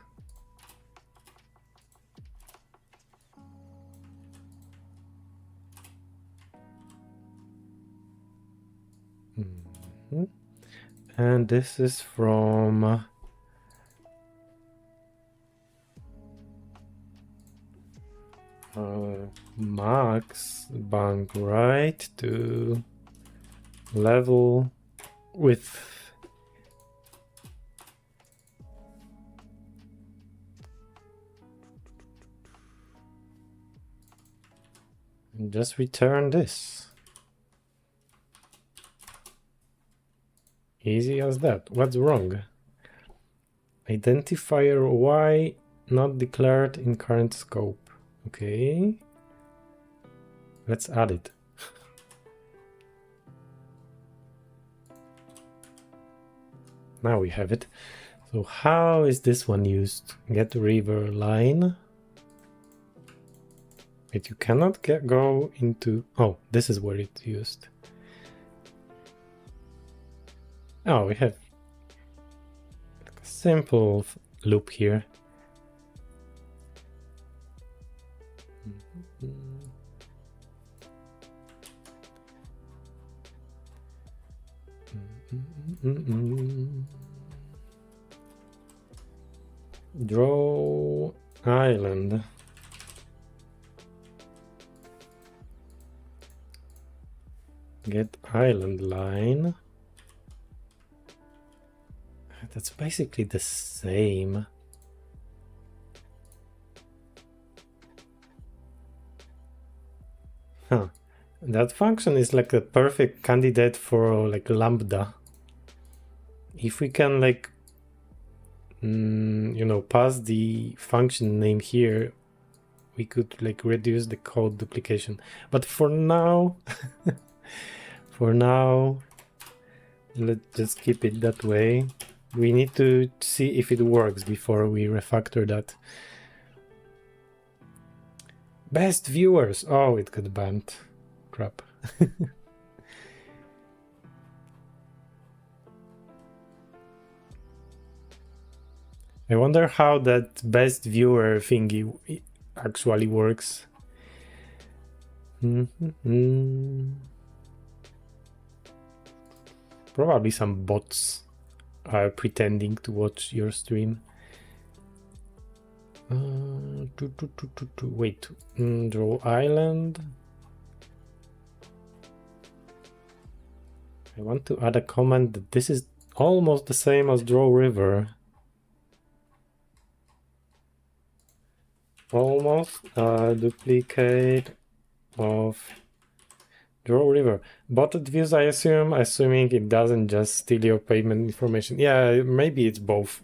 And this is from max bank right to level with and just return this. Easy as that. What's wrong? Identifier Y not declared in current scope. Okay. Let's add it. Now we have it. So how is this one used? Get river line. But you cannot go into... Oh, this is where it's used. Oh, we have a simple loop here. Draw island. Get island line. That's basically the same. Huh. That function is like a perfect candidate for like lambda. If we can like, you know, pass the function name here, we could like reduce the code duplication. But for now, let's just keep it that way. We need to see if it works before we refactor that. Best viewers. Oh, it got banned. Crap. I wonder how that best viewer thingy actually works. Probably some bots are pretending to watch your stream. Wait, draw island. I want to add a comment that this is almost the same as draw river. Almost a duplicate of draw river. Botted views, I assume, assuming it doesn't just steal your payment information. Yeah, maybe it's both.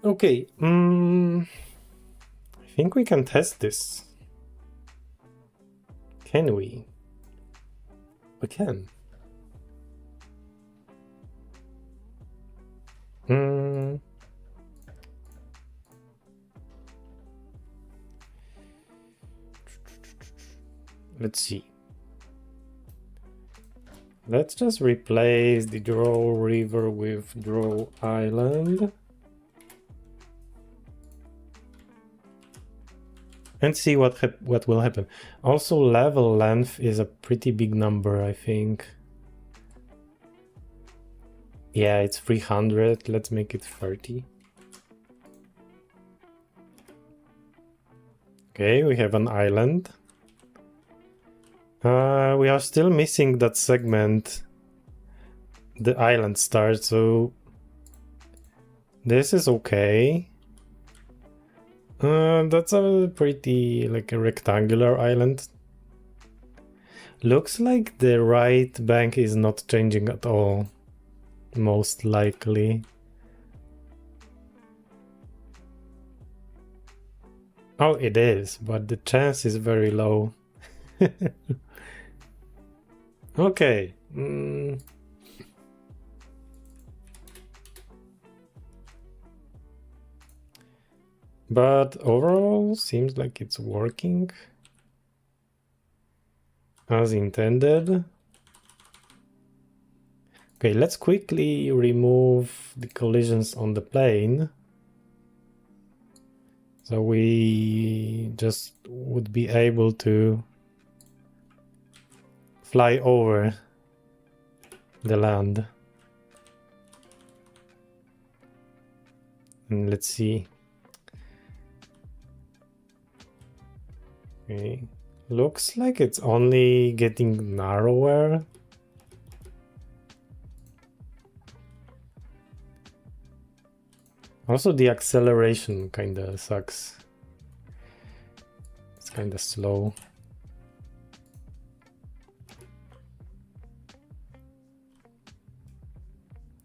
Okay. I think we can test this. Can we? We can. Let's see. Let's just replace the draw river with draw island. And see what will happen. Also, level length is a pretty big number, I think. Yeah, it's 300. Let's make it 30. Okay, we have an island. We are still missing that segment, the island start, so this is okay. That's a pretty like a rectangular island. Looks like the right bank is not changing at all, most likely. Oh, it is, but the chance is very low. Okay. But overall, seems like it's working as intended. Okay, let's quickly remove the collisions on the plane. So we just would be able to fly over the land. And let's see. Okay, looks like it's only getting narrower. Also, the acceleration kinda sucks. It's kinda slow.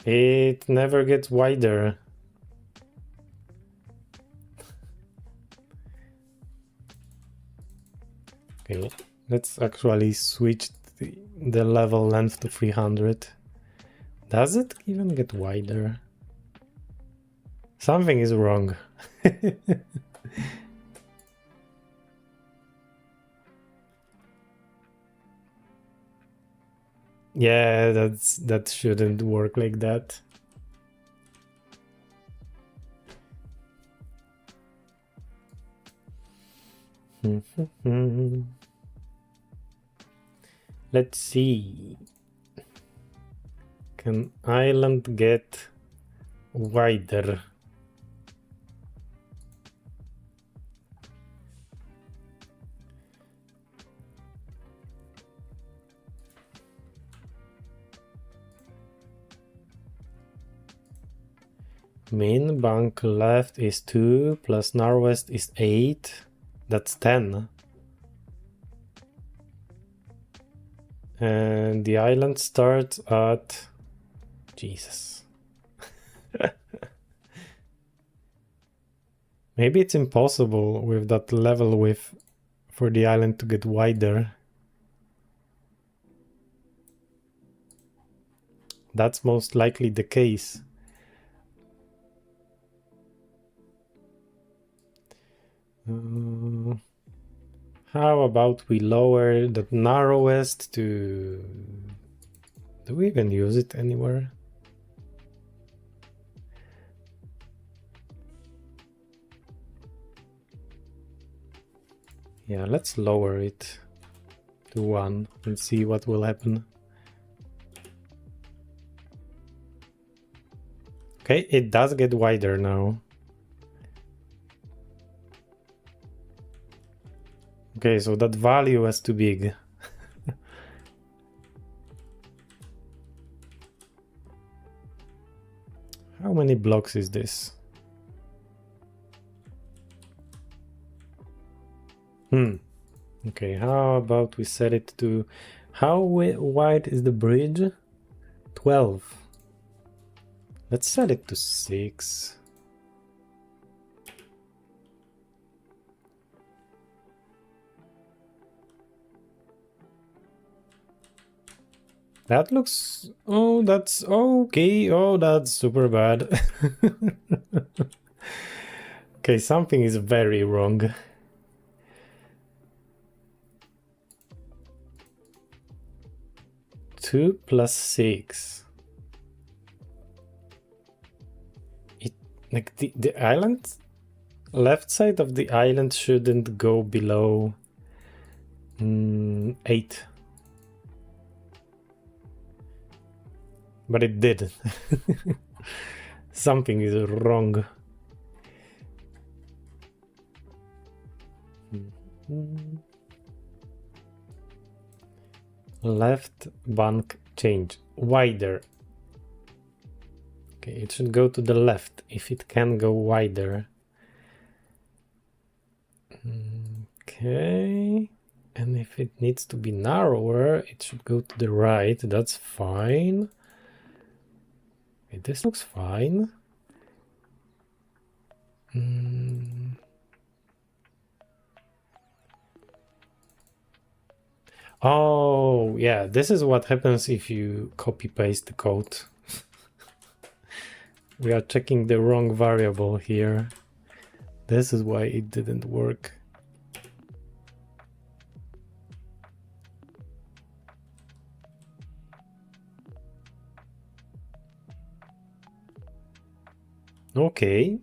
It never gets wider. Okay, let's actually switch the level length to 300. Does it even get wider? Something is wrong. Yeah, that shouldn't work like that. Let's see. Can island get wider? Main bank left is 2 plus Narwest is 8. That's 10. And the island starts at... Jesus. Maybe it's impossible with that level width for the island to get wider. That's most likely the case. How about we lower the narrowest to... Do we even use it anywhere? Yeah, let's lower it to 1 and see what will happen. Okay, it does get wider now. Okay, so that value is too big. How many blocks is this? Okay, how about we set it to... How wide is the bridge? 12. Let's set it to 6. That looks... Oh, that's okay. Oh, that's super bad. Okay, something is very wrong. Two plus 6. It like the island, left side of the island shouldn't go below 8. But it did. Something is wrong. Left bank change wider. Okay, it should go to the left if it can go wider. Okay, and if it needs to be narrower, it should go to the right. That's fine. Okay, this looks fine. Oh, yeah, this is what happens if you copy paste the code. We are checking the wrong variable here. This is why it didn't work. Okay.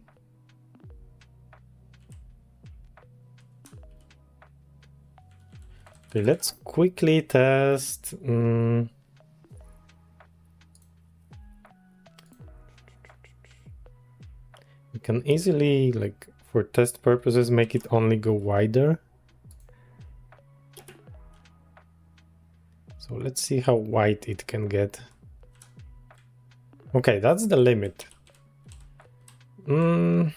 Okay, let's quickly test. We can easily, like, for test purposes, make it only go wider. So let's see how wide it can get. Okay, that's the limit. I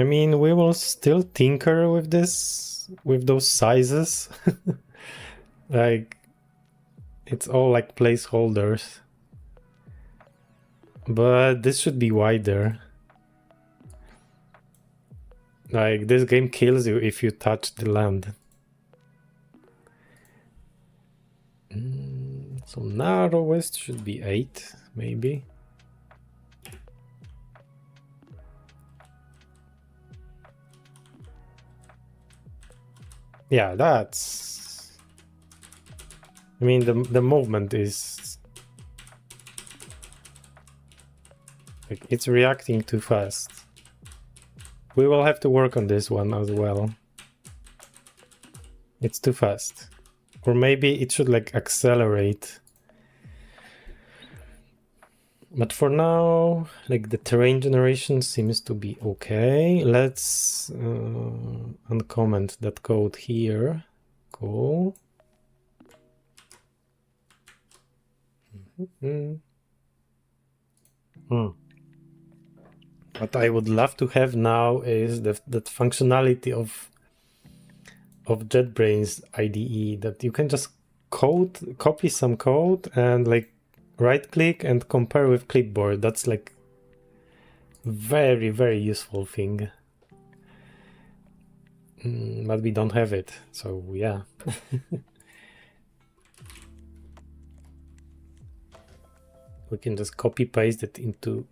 mean, we will still tinker with this, with those sizes. Like, it's all like placeholders. But this should be wider. Like, this game kills you if you touch the land. So narrowest should be 8, maybe. Yeah, that's... I mean, the movement is... like, it's reacting too fast. We will have to work on this one as well. It's too fast. Or maybe it should like accelerate. But for now, like the terrain generation seems to be okay. Let's uncomment that code here. Cool. What I would love to have now is that functionality of JetBrains IDE, that you can just copy some code and like right click and compare with clipboard. That's like very, very useful thing. But we don't have it, so yeah. We can just copy paste it into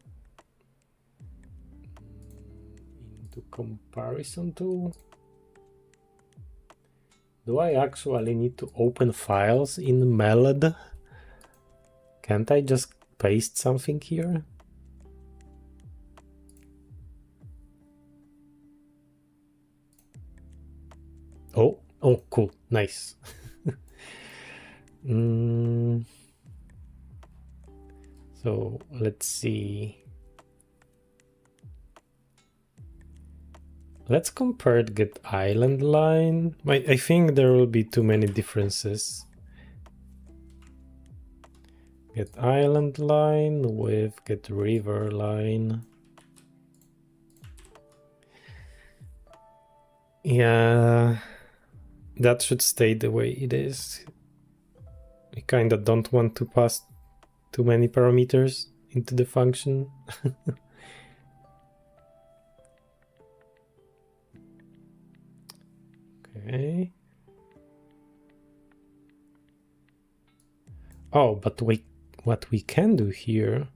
comparison tool. Do I actually need to open files in Melod? Can't I just paste something here? Oh, cool, nice. So let's see. Let's compare the get island line. I think there will be too many differences. Get island line with get river line. Yeah, that should stay the way it is. I kind of don't want to pass too many parameters into the function. Okay. Oh, but wait, what we can do here...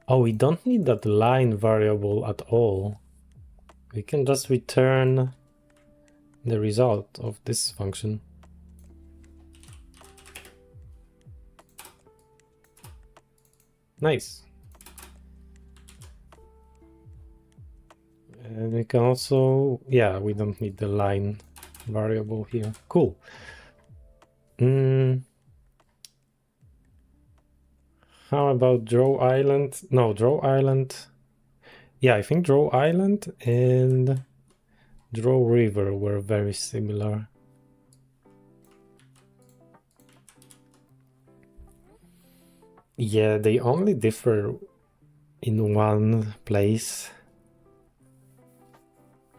Oh, we don't need that line variable at all. We can just return the result of this function. Nice. And we can also, yeah, we don't need the line variable here. Cool. How about Draw Island? No, Draw Island. Yeah, I think Draw Island and Draw River were very similar. Yeah, they only differ in one place.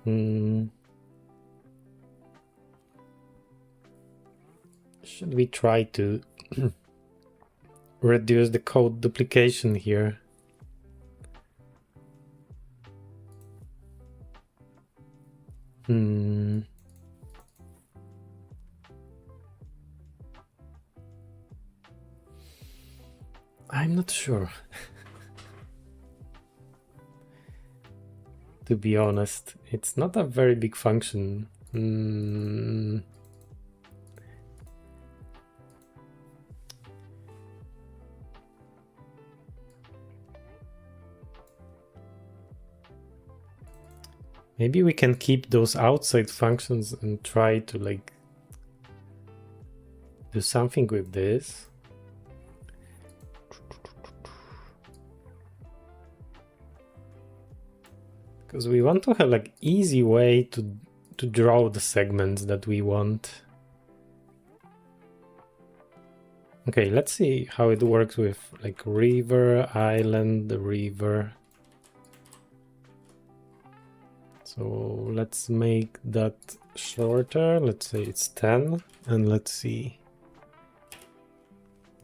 Should we try to reduce the code duplication here? I'm not sure. To be honest, it's not a very big function. Maybe we can keep those outside functions and try to like do something with this. Because we want to have like easy way to draw the segments that we want. Okay, let's see how it works with like river, island, river. So let's make that shorter. Let's say it's 10 and let's see.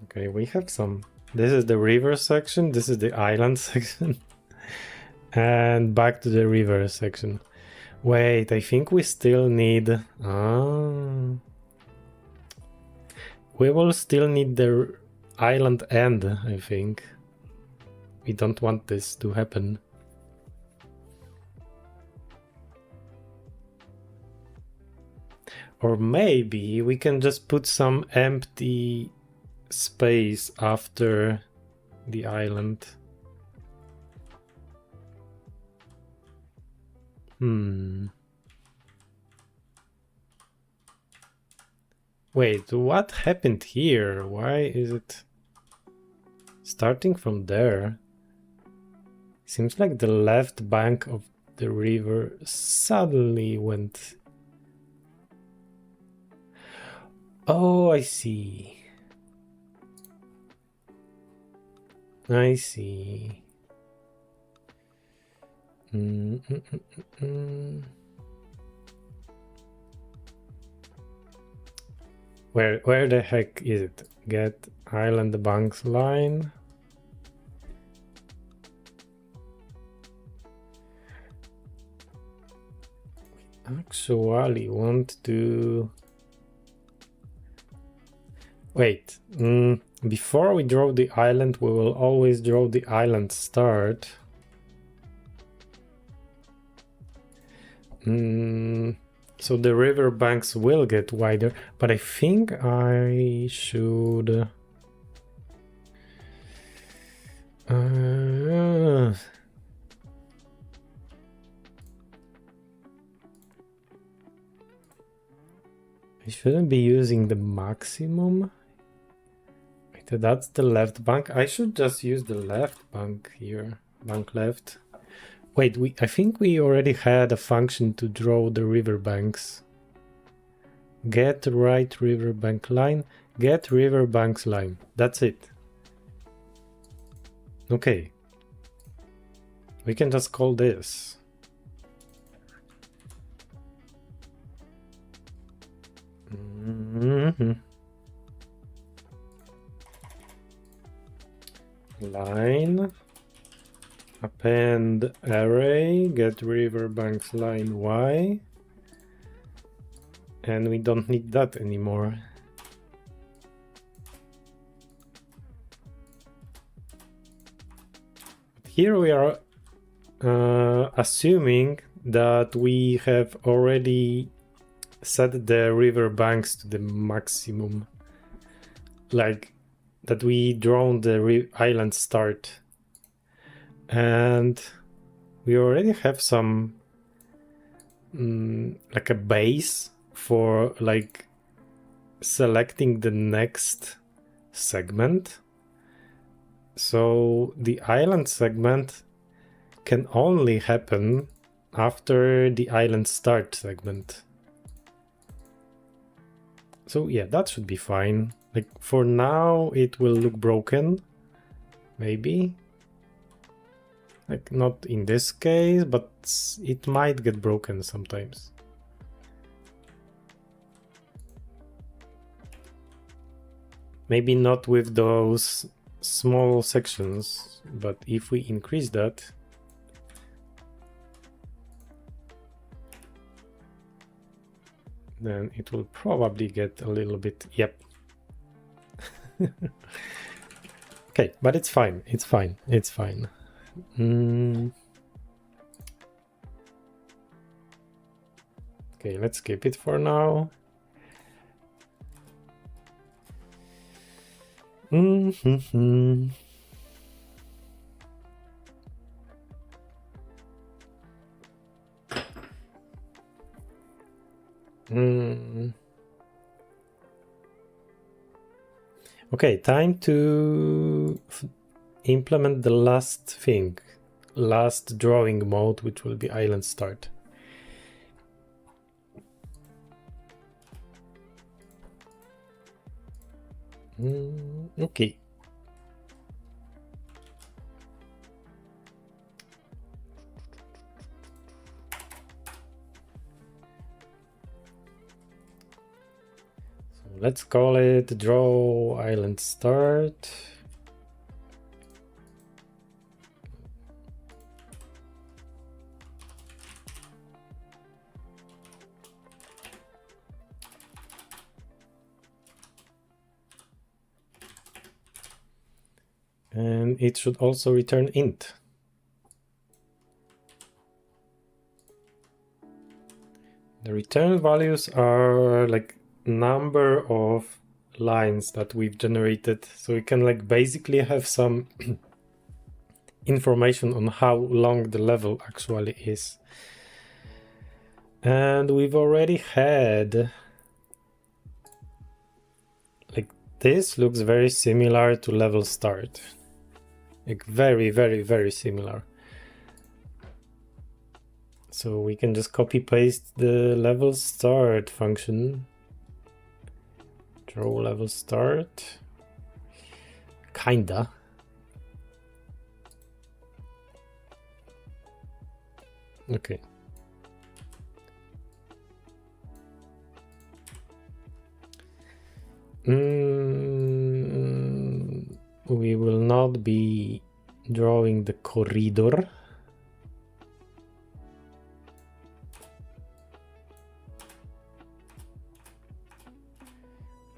Okay, we have some. This is the river section. This is the island section. And back to the river section. Wait, I think we still need... we will still need the island end, I think. We don't want this to happen. Or maybe we can just put some empty space after the island. Wait, what happened here? Why is it starting from there? Seems like the left bank of the river suddenly went... Oh, I see. I see. Where the heck is it? Get island banks line. We actually want to... Wait, before we draw the island, we will always draw the island start. So the river banks will get wider, but I think I should... I shouldn't be using the maximum. Wait, that's the left bank. I should just use the left bank here. Bank left. Wait, I think we already had a function to draw the river banks. Get right river bank line. Get river banks line. That's it. Okay. We can just call this. Line. Append array, get river banks line Y. And we don't need that anymore. Here we are assuming that we have already set the river banks to the maximum. Like that we drawn the island start. And we already have some like a base for like selecting the next segment. So the island segment can only happen after the island start segment. So yeah, that should be fine. Like for now it will look broken, maybe. Like not in this case, but it might get broken sometimes. Maybe not with those small sections, but if we increase that, then it will probably get a little bit, yep. Okay, but it's fine, it's fine, it's fine. Okay, let's skip it for now. Okay, time to implement the last thing, last drawing mode, which will be island start. Okay. So let's call it draw island start. And it should also return int. The return values are like number of lines that we've generated. So we can like basically have some information on how long the level actually is. And we've already had, like, this looks very similar to level start. Like very, very, very similar. So we can just copy paste the level start function. Draw level start. Kinda. Okay. We will not be drawing the corridor.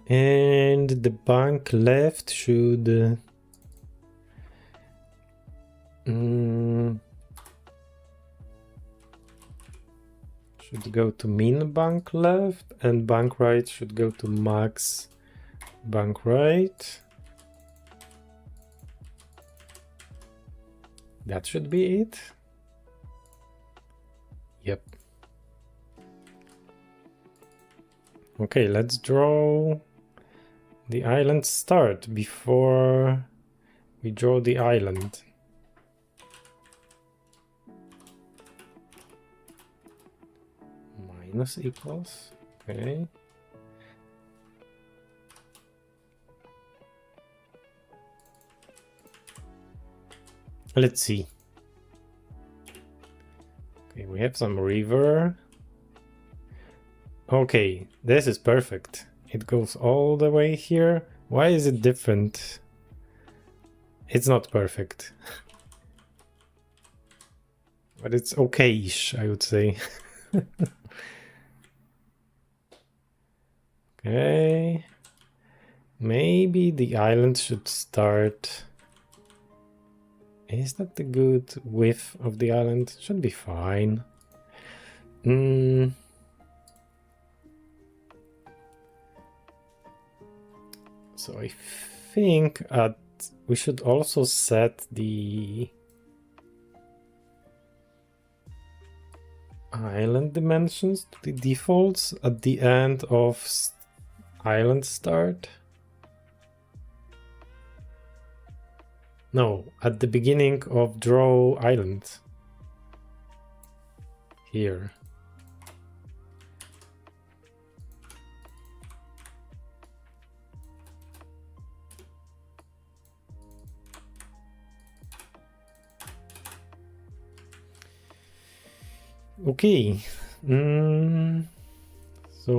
And the bank left should should go to min bank left, and bank right should go to max bank right. That should be it. Yep. Okay, let's draw the island start before we draw the island. Minus equals, okay. Let's see. Okay, we have some river. Okay, this is perfect. It goes all the way here. Why is it different? It's not perfect. But it's okay-ish, I would say. Okay. Maybe the island should start. Is that the good width of the island? Should be fine. So I think we should also set the island dimensions to the defaults at the end of island start. No, at the beginning of draw island. Here. Okay. So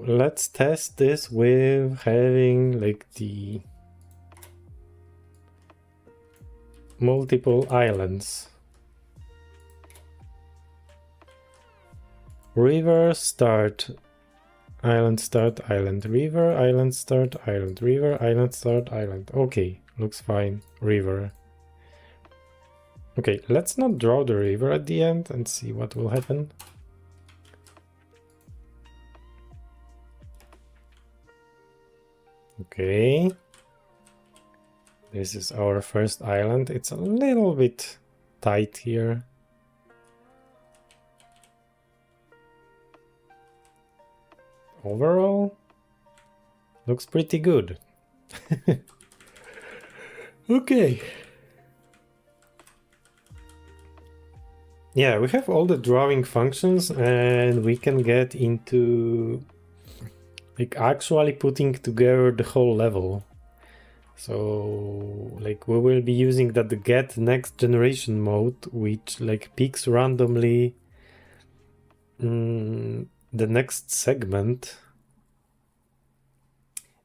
let's test this with having like the multiple islands. River start island start island river island start island river island start island. Okay, looks fine. River. Okay, let's not draw the river at the end and see what will happen. Okay. This is our first island. It's a little bit tight here. Overall, looks pretty good. Okay. Yeah, we have all the drawing functions and we can get into like actually putting together the whole level. So like we will be using that get next generation mode, which like picks randomly the next segment.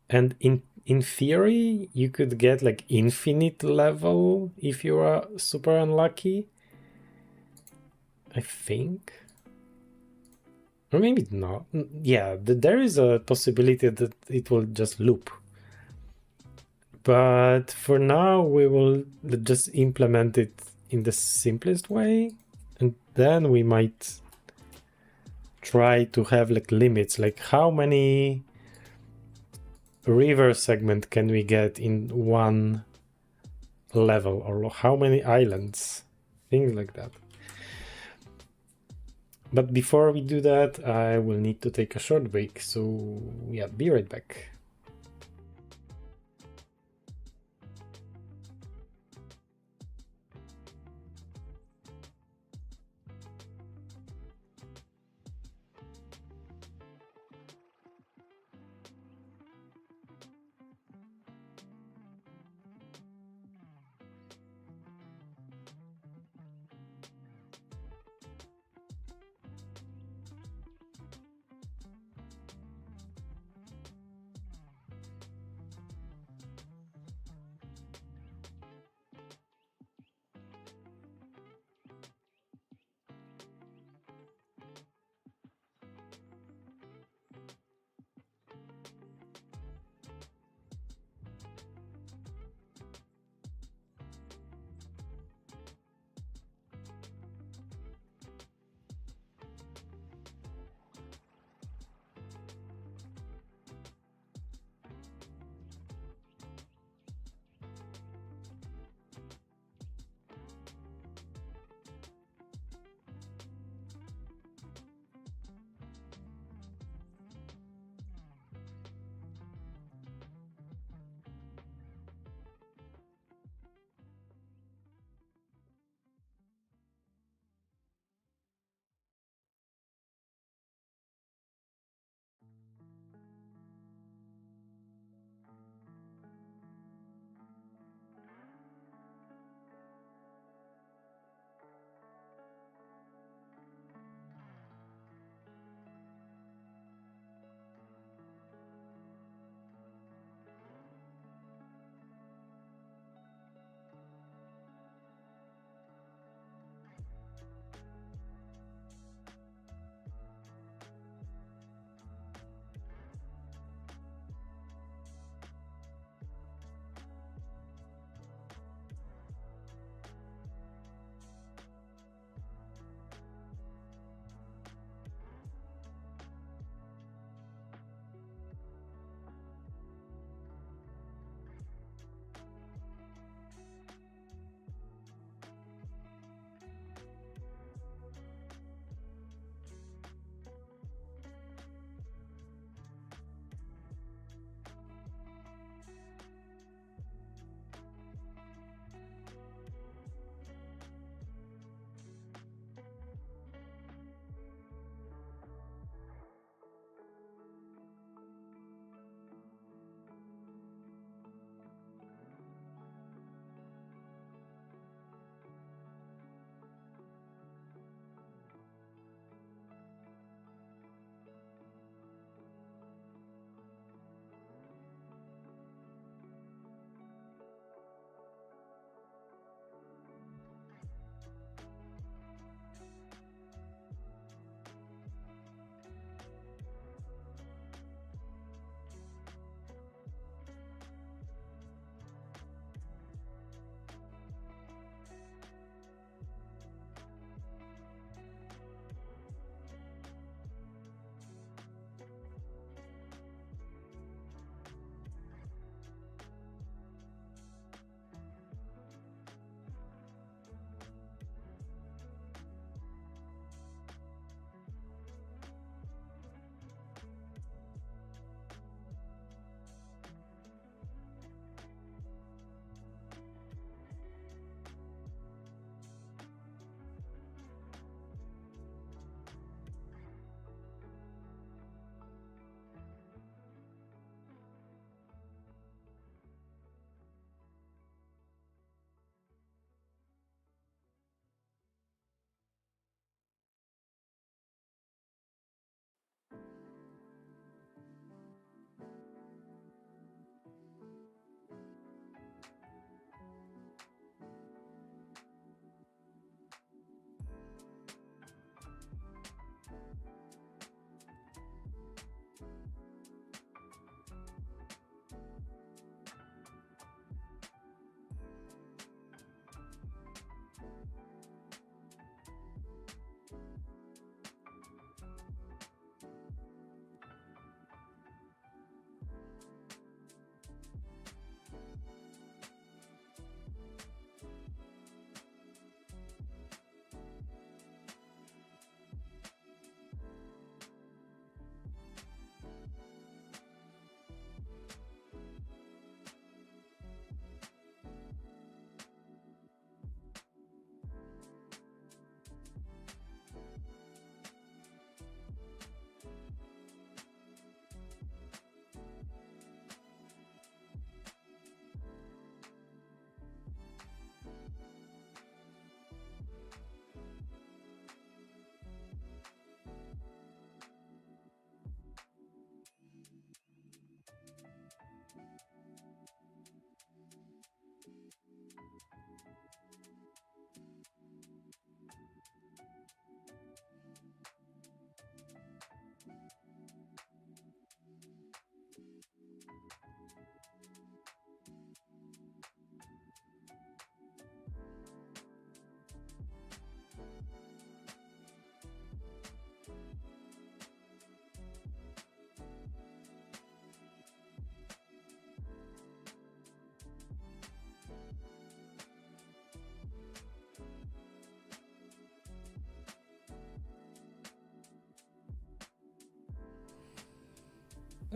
And in theory, you could get like infinite level if you are super unlucky. I think. Or maybe not. Yeah, there is a possibility that it will just loop. But for now, we will just implement it in the simplest way. And then we might try to have like limits, like how many river segment can we get in one level, or how many islands, things like that. But before we do that, I will need to take a short break. So yeah, be right back.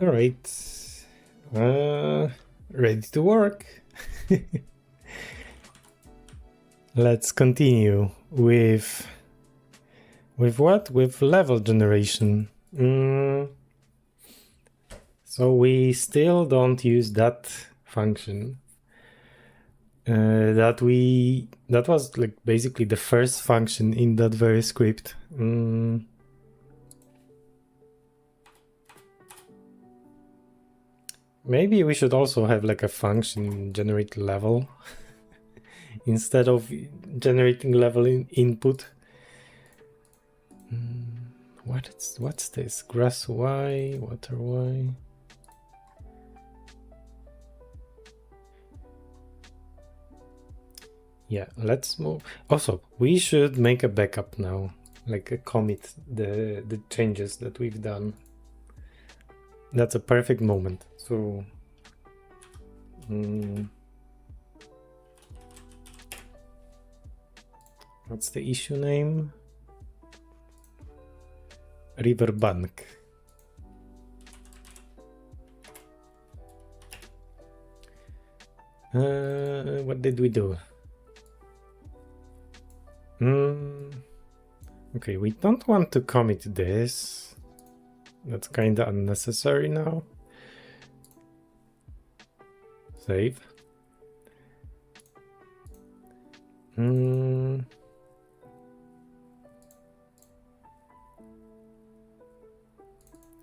All right. Ready to work. Let's continue with what? With level generation. So we still don't use that function. That was like basically the first function in that very script. Maybe we should also have like a function generate level instead of generating level in input. What's this? Grass Y, water Y. Yeah, let's move. Also, we should make a backup now, like a commit the changes that we've done. That's a perfect moment. So what's the issue name? Riverbank. What did we do? Okay, we don't want to commit this. That's kind of unnecessary now. Save.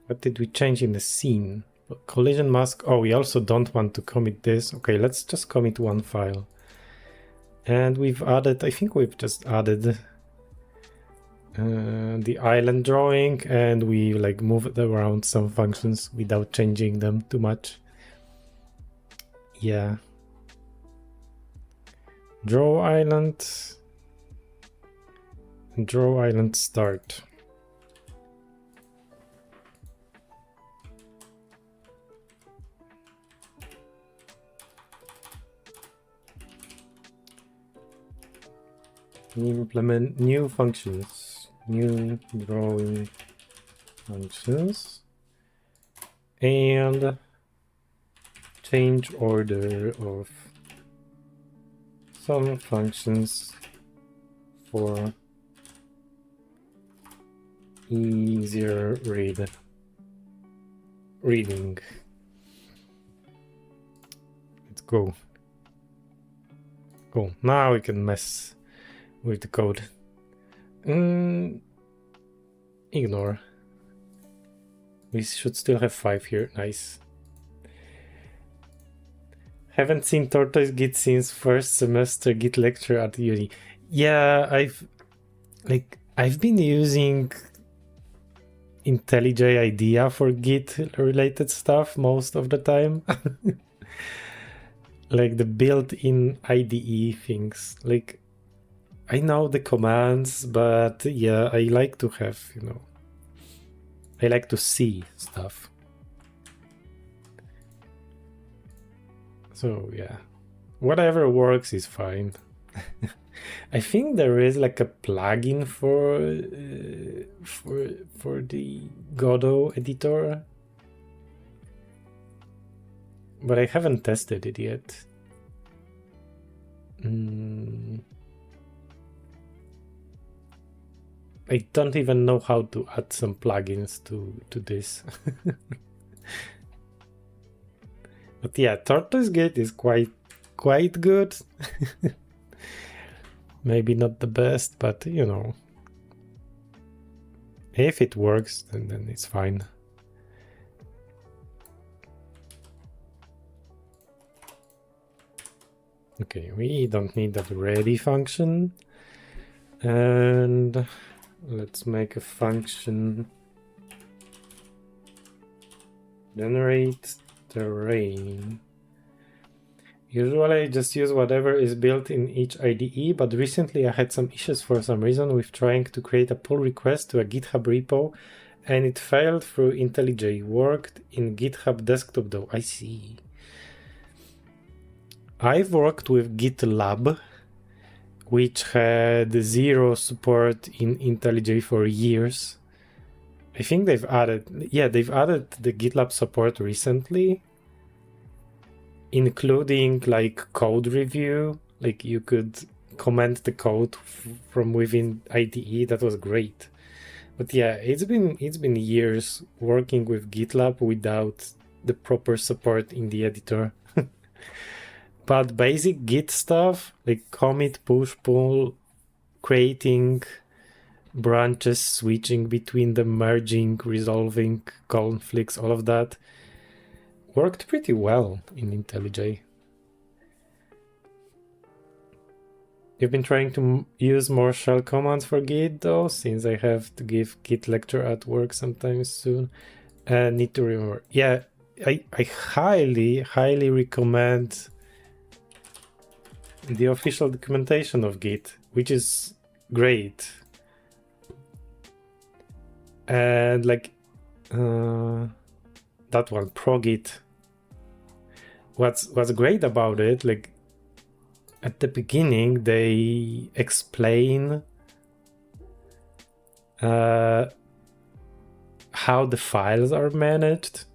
What did we change in the scene? Collision mask. Oh, we also don't want to commit this. Okay, let's just commit one file. And we've added, I think we've just added the island drawing, and we like moved around some functions without changing them too much. Yeah. Draw island start. Implement new functions, new drawing functions, and change order of some functions for easier reading. Let's go. Cool. Now we can mess with the code. Ignore. We should still have 5 here. Nice. Haven't seen Tortoise Git since first semester Git lecture at uni. Yeah, I've been using IntelliJ IDEA for Git related stuff most of the time. Like the built-in IDE things. Like I know the commands, but yeah, I like to have, I like to see stuff. So yeah, whatever works is fine. I think there is like a plugin for the Godot editor, but I haven't tested it yet. I don't even know how to add some plugins to this. But yeah, Tortoise Git is quite good. Maybe not the best, but if it works, then it's fine. Okay, we don't need that ready function. And let's make a function generate terrain. Usually I just use whatever is built in each IDE, but recently I had some issues for some reason with trying to create a pull request to a GitHub repo, and it failed through IntelliJ. Worked in GitHub desktop though. I see. I've worked with GitLab, which had zero support in IntelliJ for years. I think they've added the GitLab support recently, including like code review. Like you could comment the code from within IDE. That was great. But yeah, it's been years working with GitLab without the proper support in the editor. But basic Git stuff like commit, push, pull, creating branches, switching between them, merging, resolving conflicts, all of that worked pretty well in IntelliJ. You've been trying to use more shell commands for Git though, since I have to give Git lecture at work sometime soon. Need to remember. Yeah, I highly recommend the official documentation of Git, which is great. And like that one, ProGit. What's great about it, like at the beginning they explain how the files are managed,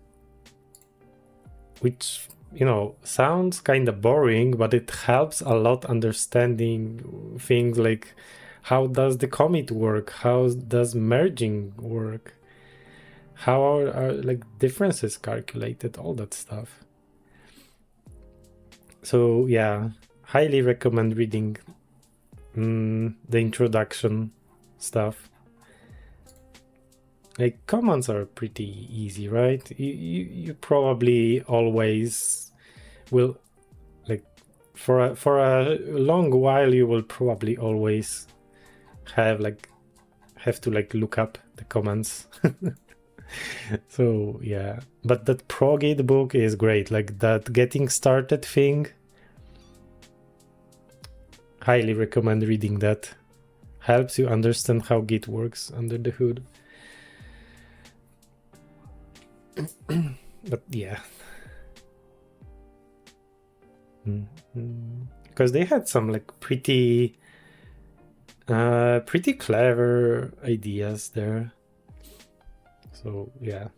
which, you know, sounds kind of boring, but it helps a lot understanding things like how does the commit work, how does merging work, how are like differences calculated, all that stuff. So yeah, highly recommend reading the introduction stuff. Like commands are pretty easy, right? You probably always will, like for a long while you will probably always have to like look up the commands. So yeah, but that ProGit book is great. Like that getting started thing, highly recommend reading that. Helps you understand how Git works under the hood. But yeah, because they had some like pretty clever ideas there. So yeah.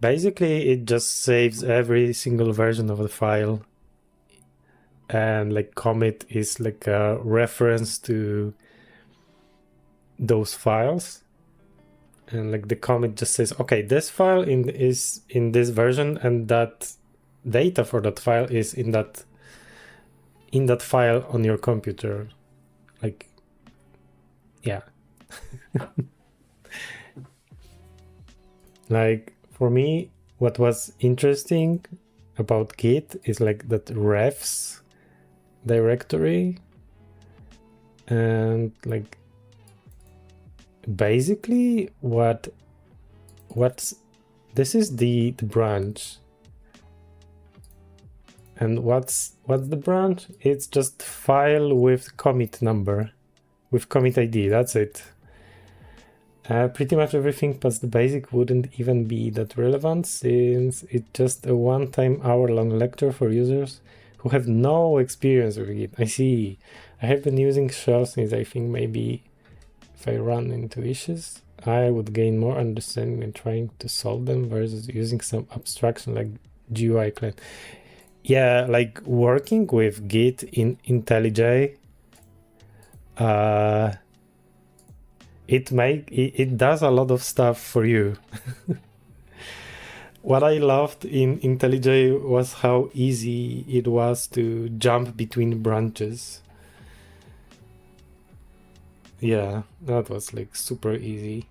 Basically it just saves every single version of the file, and like commit is like a reference to those files, and like the commit just says, okay, this file is in this version, and that data for that file is in that file on your computer. Like, yeah. Like for me, what was interesting about Git is like that refs directory, and like basically what's this is the branch, and what's the branch? It's just file with commit number, with commit ID. That's it. Pretty much everything past the basic wouldn't even be that relevant, since it's just a one-time hour-long lecture for users who have no experience with Git. I see. I have been using shell since I think maybe if I run into issues, I would gain more understanding in trying to solve them versus using some abstraction like GUI client. Yeah, like working with Git in IntelliJ, it does a lot of stuff for you. What I loved in IntelliJ was how easy it was to jump between branches. Yeah, that was like super easy.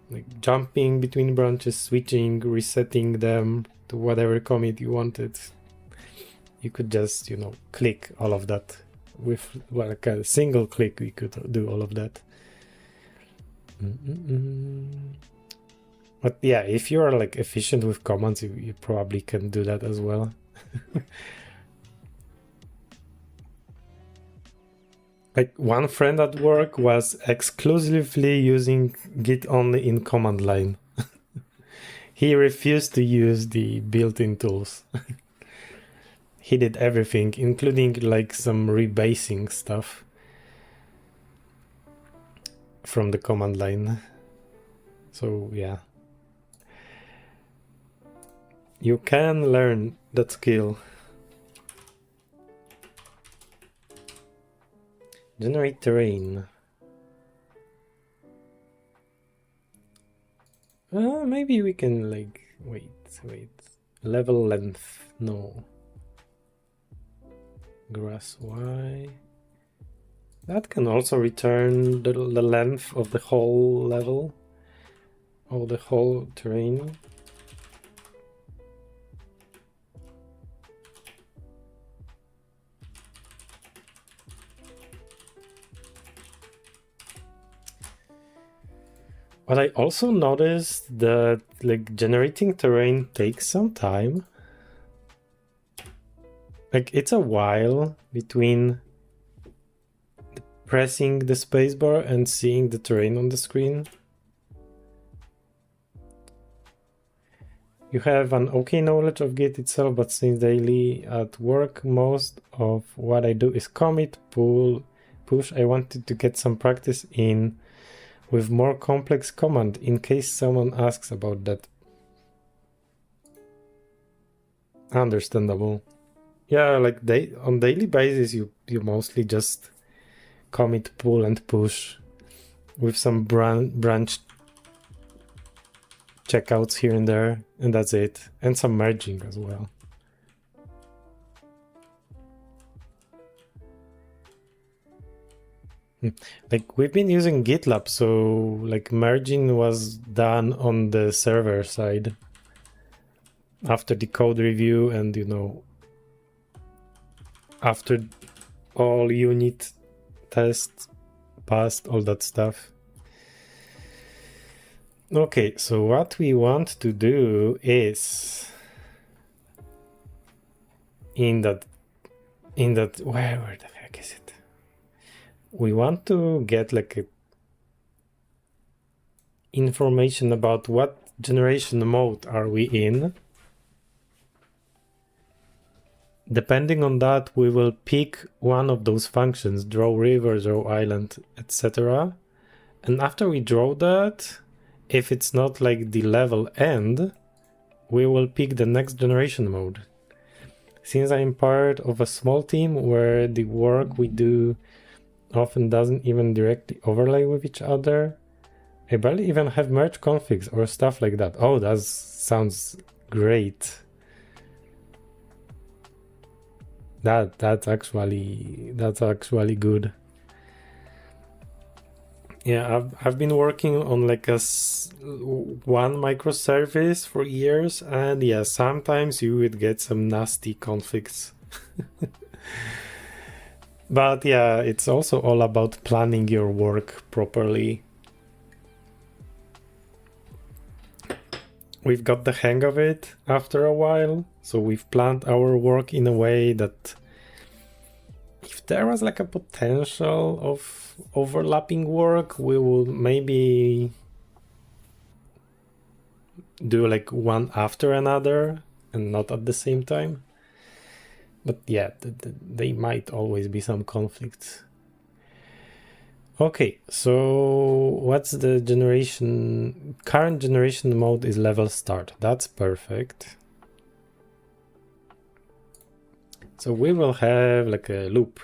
Like jumping between branches, switching, resetting them to whatever commit you wanted. You could just, you know, click all of that with like a single click. We could do all of that. But yeah, if you're like efficient with commands, you probably can do that as well. Like one friend at work was exclusively using Git only in command line. He refused to use the built-in tools. He did everything, including like some rebasing stuff. from the command line. So yeah, you can learn that skill. Generate terrain. Maybe we can like wait. Level length, no. Grass Y. That can also return the length of the whole level, or the whole terrain. But I also noticed that like generating terrain takes some time. Like it's a while between pressing the spacebar and seeing the terrain on the screen. You have an okay knowledge of Git itself, but since daily at work, most of what I do is commit, pull, push. I wanted to get some practice in with more complex command in case someone asks about that. Understandable. Yeah, like on daily basis, you mostly just commit, pull, and push with some branch checkouts here and there, and that's it. And some merging as well. Like we've been using GitLab, so like merging was done on the server side after the code review, and you know, after all unit tests passed, all that stuff. Okay, so what we want to do is in that where the heck is it? We want to get like a information about what generation mode are we in. Depending on that, we will pick one of those functions, draw river, draw island, etc. And after we draw that, if it's not like the level end, we will pick the next generation mode. Since I'm part of a small team where the work we do often doesn't even directly overlay with each other, I barely even have merge configs or stuff like that. Oh, that sounds great. That's actually good. Yeah, I've been working on like one microservice for years, and yeah, sometimes you would get some nasty configs. But yeah, it's also all about planning your work properly. We've got the hang of it after a while, so we've planned our work in a way that if there was like a potential of overlapping work, we will maybe do like one after another and not at the same time. But yeah, they might always be some conflicts. Okay, so what's the generation? Current generation mode is level start. That's perfect. So we will have like a loop.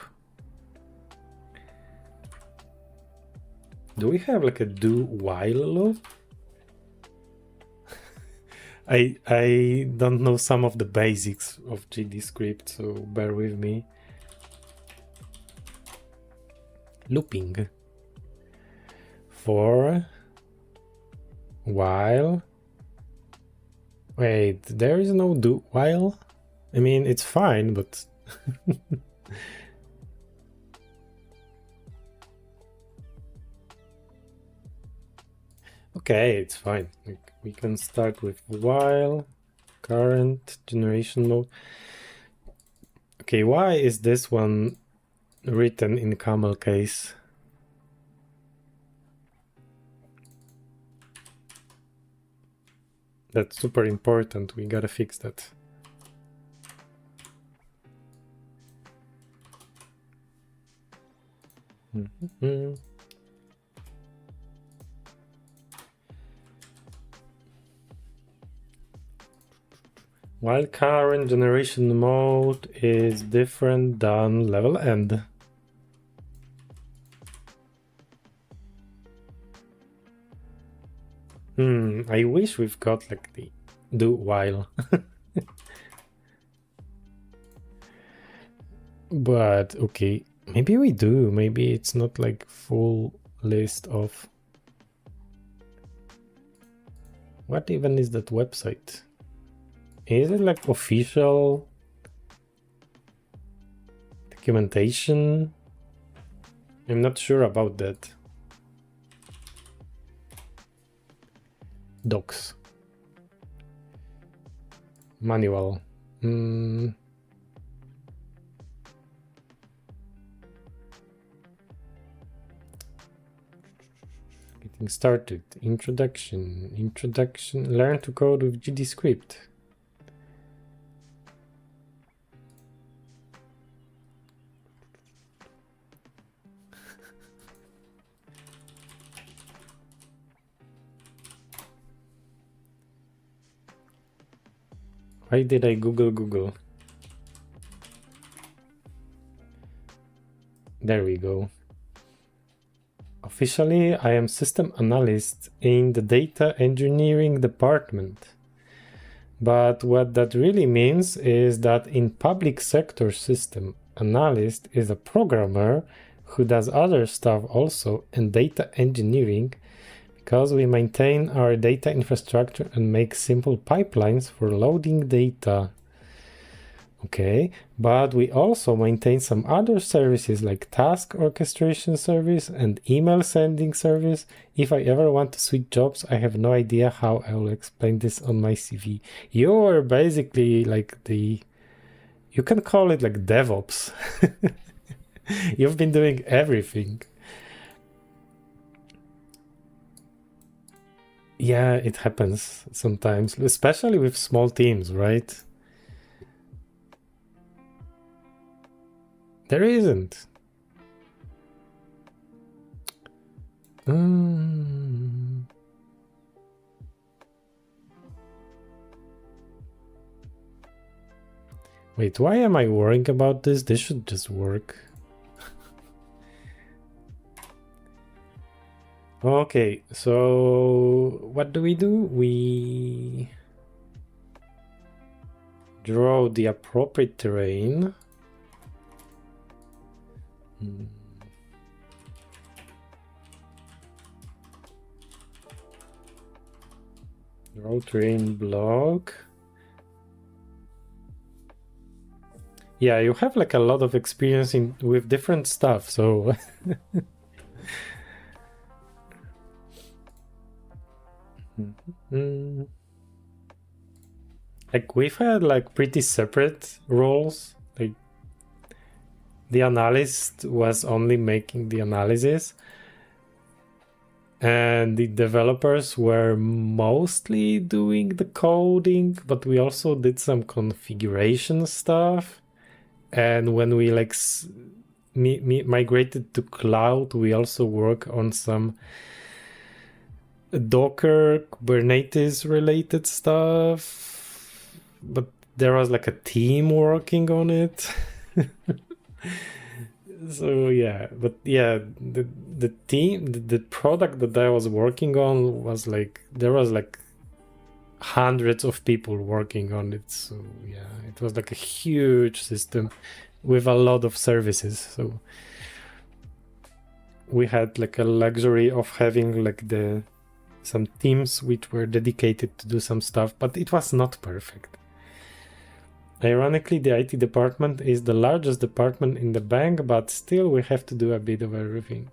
Do we have like a do while loop? I don't know some of the basics of GDScript, so bear with me. Looping. For while. Wait, there is no do while? I mean, it's fine, but okay, it's fine. Like, we can start with while current generation mode. Okay, why is this one written in camel case? That's super important. We gotta fix that. While current generation mode is different than level end. I wish we've got like the do while. But okay, maybe we do. Maybe it's not like full list of. What even is that website? Is it like official documentation? I'm not sure about that. Docs. Manual. Getting started. Introduction. Learn to code with GDScript. Why did I Google? There we go. Officially, I am system analyst in the data engineering department. But what that really means is that in public sector system, analyst is a programmer who does other stuff also in data engineering, because we maintain our data infrastructure and make simple pipelines for loading data. Okay, but we also maintain some other services like task orchestration service and email sending service. If I ever want to switch jobs, I have no idea how I will explain this on my CV. You are basically like you can call it like DevOps. You've been doing everything. Yeah, it happens sometimes, especially with small teams, right? There isn't. Wait, why am I worrying about this? This should just work. Okay, so what do? We draw the appropriate terrain. Draw terrain block. Yeah, you have like a lot of experience with different stuff, so like we've had like pretty separate roles. Like the analyst was only making the analysis, and the developers were mostly doing the coding, but we also did some configuration stuff. And when we like migrated to cloud, we also work on some Docker, Kubernetes related stuff, but there was like a team working on it. So yeah, but yeah, the team, the product that I was working on was like, there was like hundreds of people working on it. So yeah, it was like a huge system with a lot of services. So we had like a luxury of having like some teams which were dedicated to do some stuff, but it was not perfect. Ironically, the IT department is the largest department in the bank, but still we have to do a bit of everything.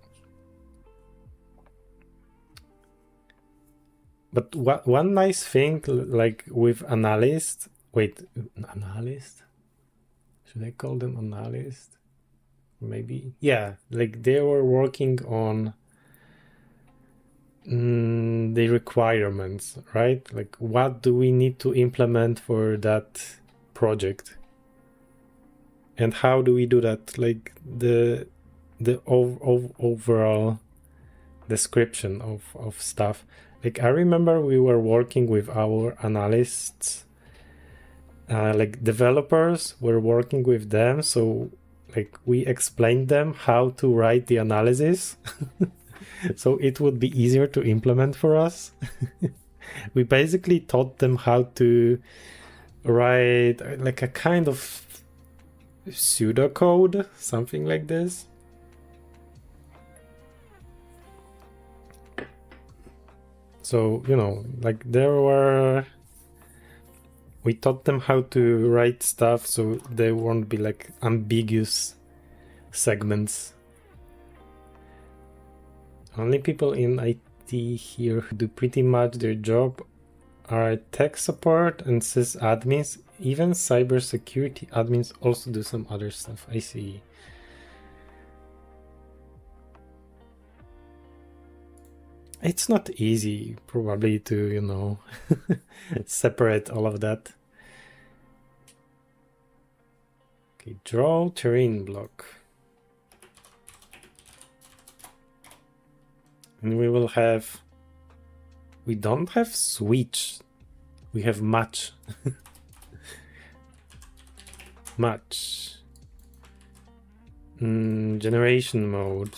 But one nice thing, like with analyst, analyst? Should I call them analyst? Maybe, yeah, like they were working on the requirements, right? Like what do we need to implement for that project? And how do we do that? Like the overall description of stuff. Like I remember we were working with our analysts like developers, we're working with them, so like we explained them how to write the analysis so it would be easier to implement for us. We basically taught them how to write like a kind of pseudocode, something like this. So, you know, like we taught them how to write stuff so there won't be like ambiguous segments. Only people in IT here who do pretty much their job are tech support and sysadmins. Even cybersecurity admins also do some other stuff. I see. It's not easy, probably, to, you know, separate all of that. Okay, draw terrain block. And we will have... We don't have switch. We have match. Match. Generation mode.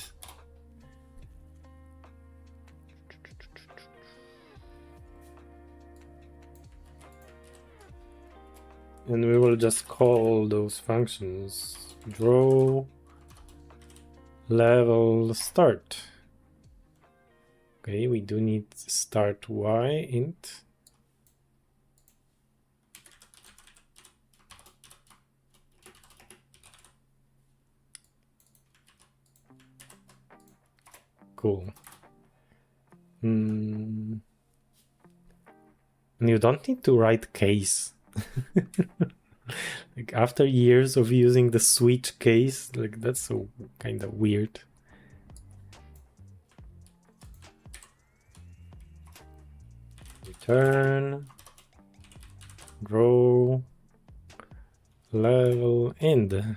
And we will just call those functions draw level start. Okay, we do need start y int. Cool. And you don't need to write case. Like after years of using the switch case, like that's so kind of weird. Return draw level end.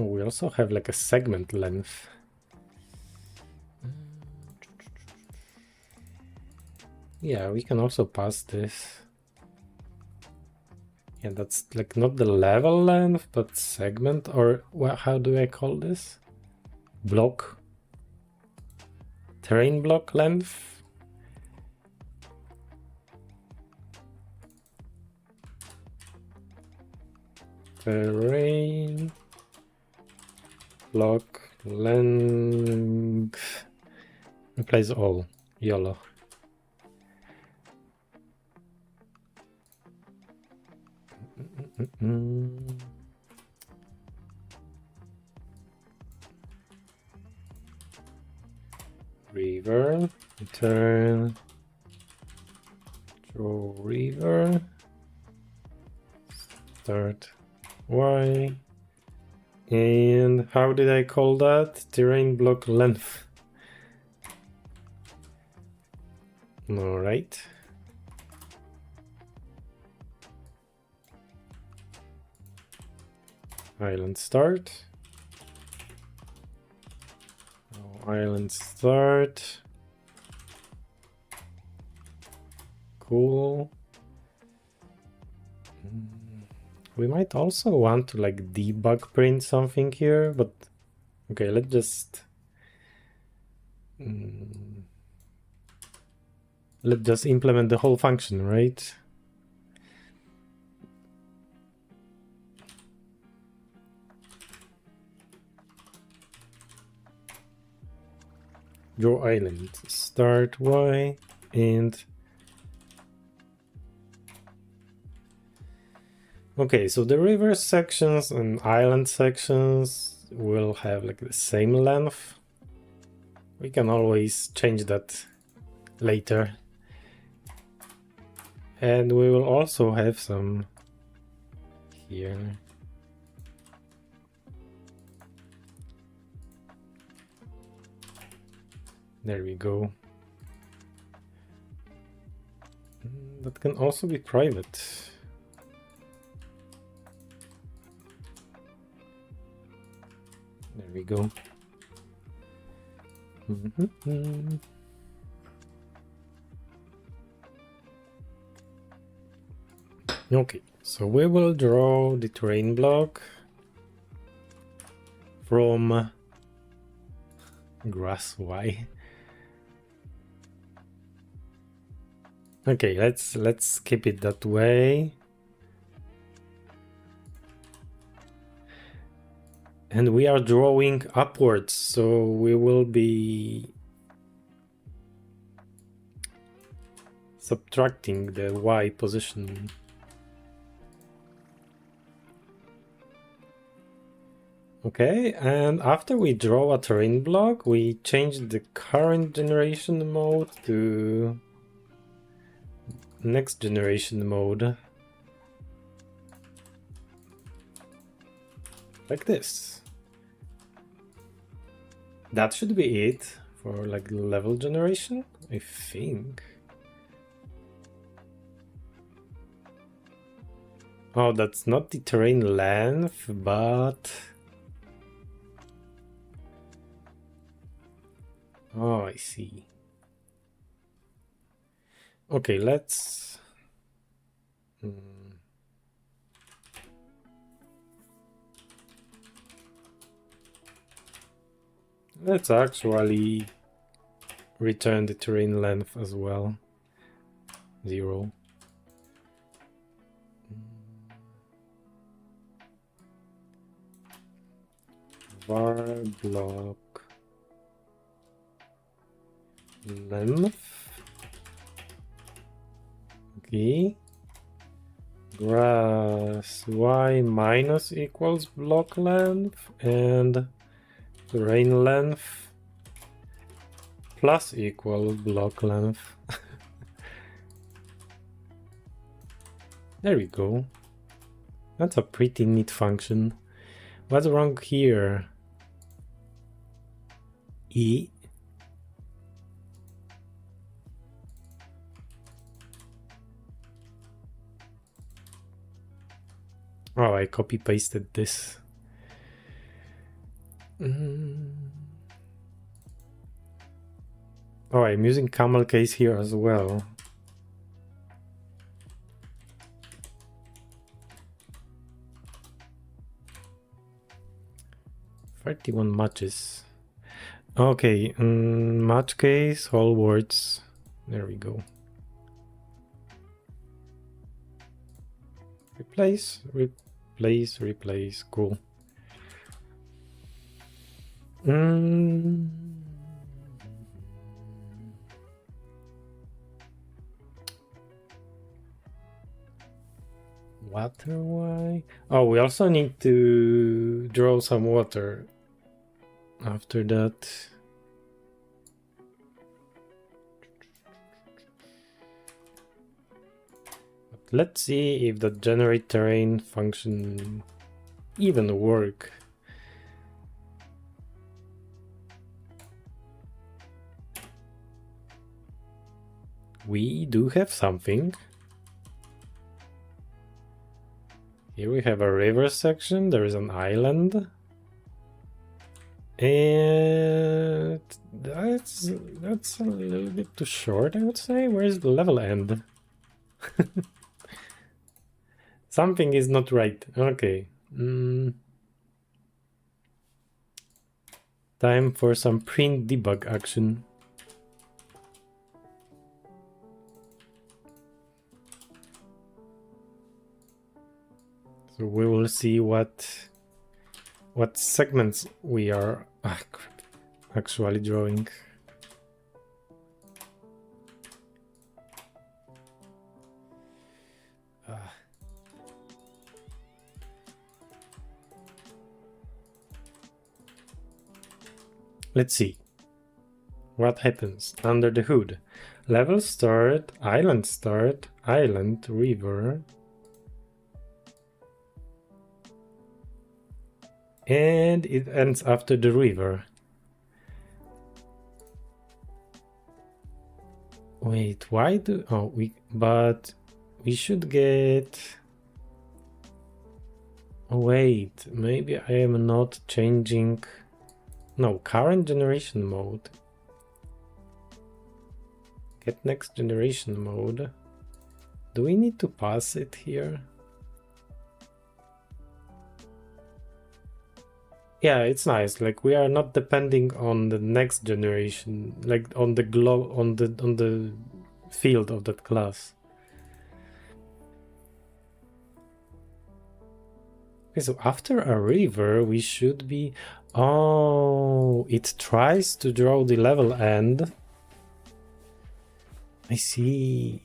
Oh, we also have like a segment length. Yeah, we can also pass this. Yeah, that's like not the level length, but segment, or how do I call this? Block. Terrain block length. Terrain block length. Replace all. YOLO. River, return, draw river, start y, and how did I call that? Terrain block length. All right. Island start. Island start. Cool. We might also want to like debug print something here, but okay, let's just implement the whole function, right? Draw island, start y, and okay, so the river sections and island sections will have like the same length. We can always change that later. And we will also have some here. There we go. That can also be private. There we go. Okay, so we will draw the terrain block from grass Y. Okay, let's keep it that way. And we are drawing upwards, so we will be subtracting the Y position. Okay, and after we draw a terrain block, we change the current generation mode to next generation mode. Like this. That should be it for like level generation, I think. Oh, that's not the terrain length, but... Oh, I see. Okay, let's... Let's actually return the terrain length as well. 0. Var block length. Okay. Grass Y minus equals block length, and terrain length plus equal block length. There we go. That's a pretty neat function. What's wrong here? E. Oh, I copy pasted this. Oh, I'm using camel case here as well. "31 matches." Okay, match case, all words. There we go. Replace, replace, replace. Cool. Water Y. Oh, we also need to draw some water after that. But let's see if the generate terrain function even work. We do have something. Here we have a river section, there is an island. And that's a little bit too short, I would say. Where's the level end? Something is not right. Okay. Time for some print debug action. So we will see what segments we are actually drawing. Let's see what happens under the hood. Level start, island, river. And it ends after the river. Wait, why do... Oh, but we should get... Oh, wait, maybe I am not changing No, current generation mode. Get next generation mode. Do we need to pass it here? Yeah, it's nice. Like we are not depending on the next generation, like on the on the field of that class. Okay, so after a river, we should be. Oh, it tries to draw the level end. I see.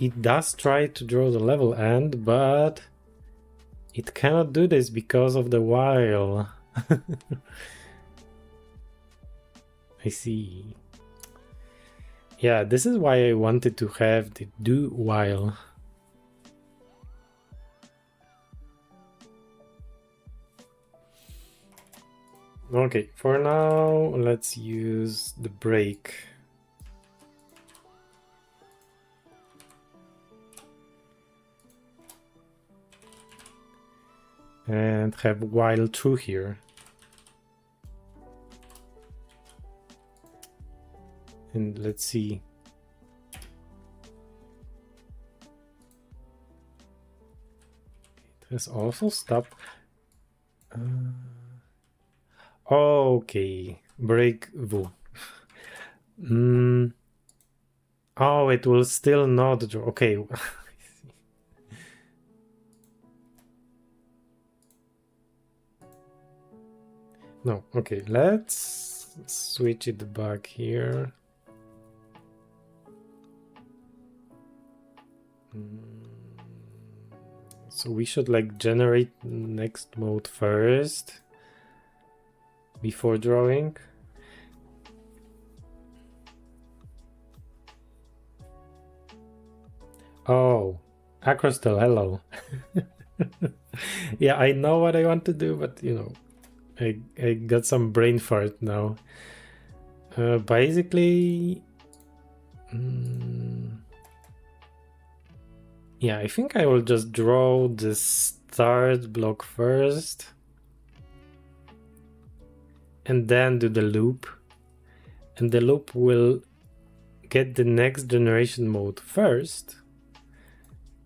It does try to draw the level end, but it cannot do this because of the while. I see. Yeah, this is why I wanted to have the do while. Okay, for now, let's use the break. And have while true here. And let's see. It has also stop. Okay, break V. Oh, it will still not draw. Okay. No, okay, let's switch it back here. So we should like generate next mode first before drawing. Oh, Acrostal, hello. Yeah, I know what I want to do, but you know, I got some brain fart now. Basically, yeah, I think I will just draw the start block first and then do the loop. And the loop will get the next generation mode first.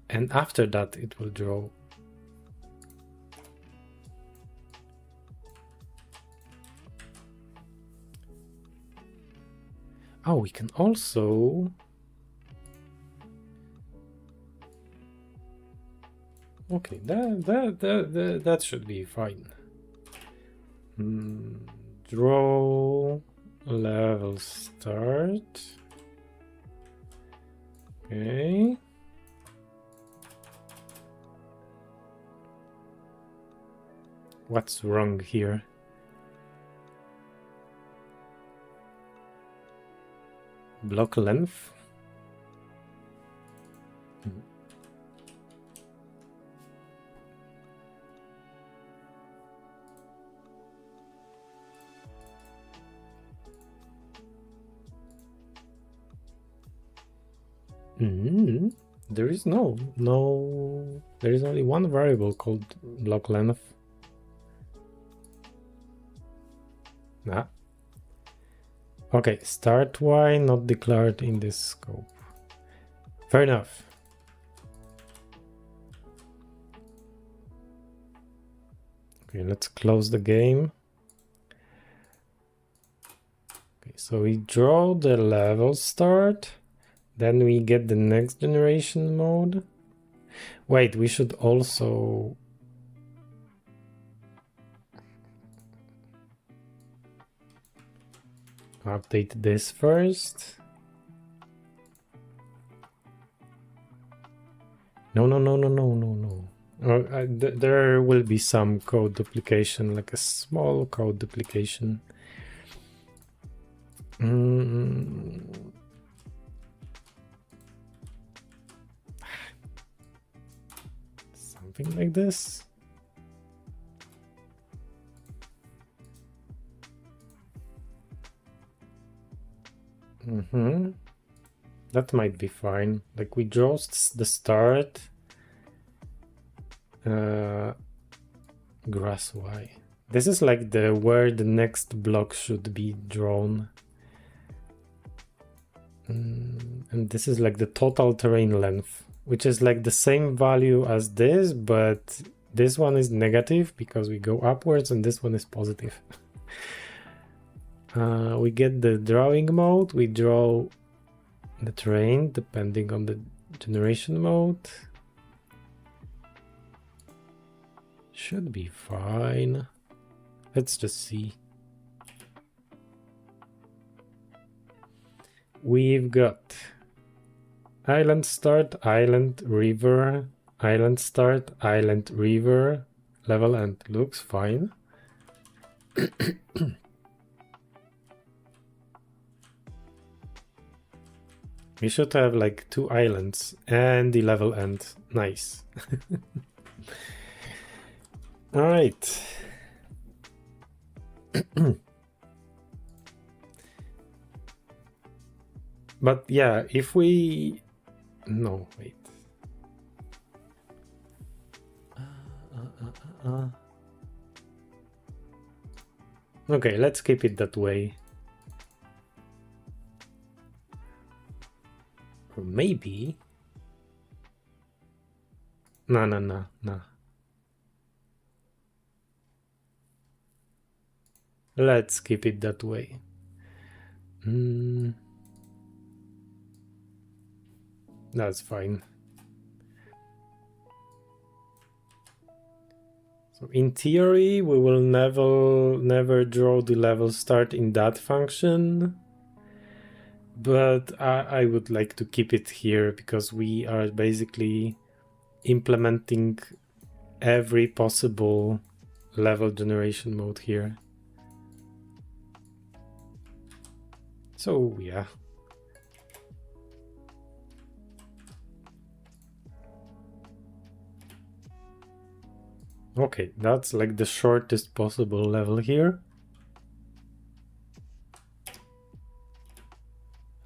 And after that, it will draw. Oh, we can also... Okay, that should be fine. Draw level start. Okay. What's wrong here? Block length. There is no, there is only one variable called block length. Nah. Okay, start Y not declared in this scope. Fair enough. Okay, let's close the game. Okay, so we draw the level start. Then we get the next generation mode. Wait, we should also... update this first. No. There will be some code duplication, like a small code duplication. Something like this. That might be fine. Like we draw the start. Grass Y. This is like the where the next block should be drawn. And this is like the total terrain length, which is like the same value as this, but this one is negative because we go upwards and this one is positive. We get the drawing mode, we draw the terrain depending on the generation mode. Should be fine. Let's just see. We've got island start, island, river, island start, island, river, level end. Looks fine. We should have like 2 islands and the level end. Nice. All right. But yeah, if we... No, wait. Okay, let's keep it that way. Or maybe... No. Let's keep it that way. That's fine. So in theory, we will never draw the level start in that function. But I would like to keep it here because we are basically implementing every possible level generation mode here. So yeah. Okay, that's like the shortest possible level here.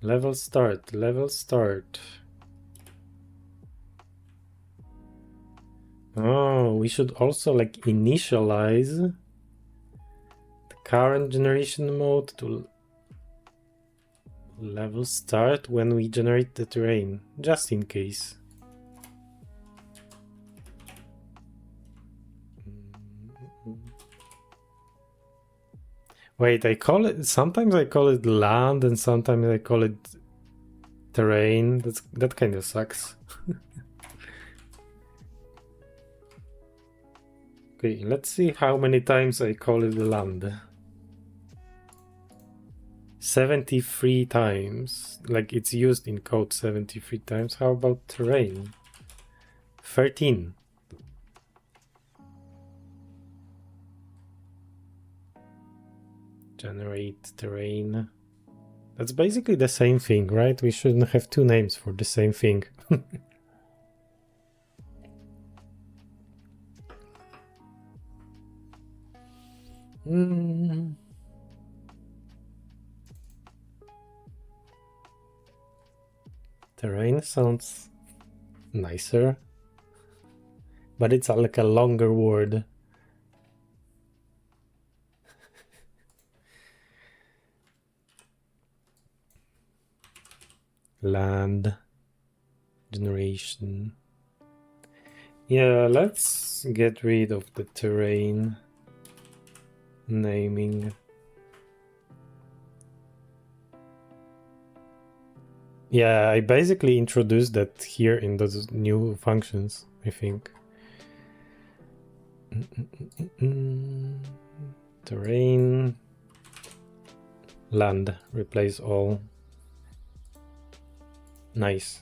Level start, level start. Oh, we should also like initialize the current generation mode to level start when we generate the terrain, just in case. Wait, sometimes I call it land and sometimes I call it terrain. That kind of sucks. Okay, let's see how many times I call it land. 73 times. Like it's used in code 73 times. How about terrain? 13. Generate terrain. That's basically the same thing, right? We shouldn't have 2 names for the same thing. Terrain sounds nicer, but it's like a longer word. Land generation. Yeah, let's get rid of the terrain naming. Yeah, I basically introduced that here in those new functions, I think. Terrain, land, replace all. Nice.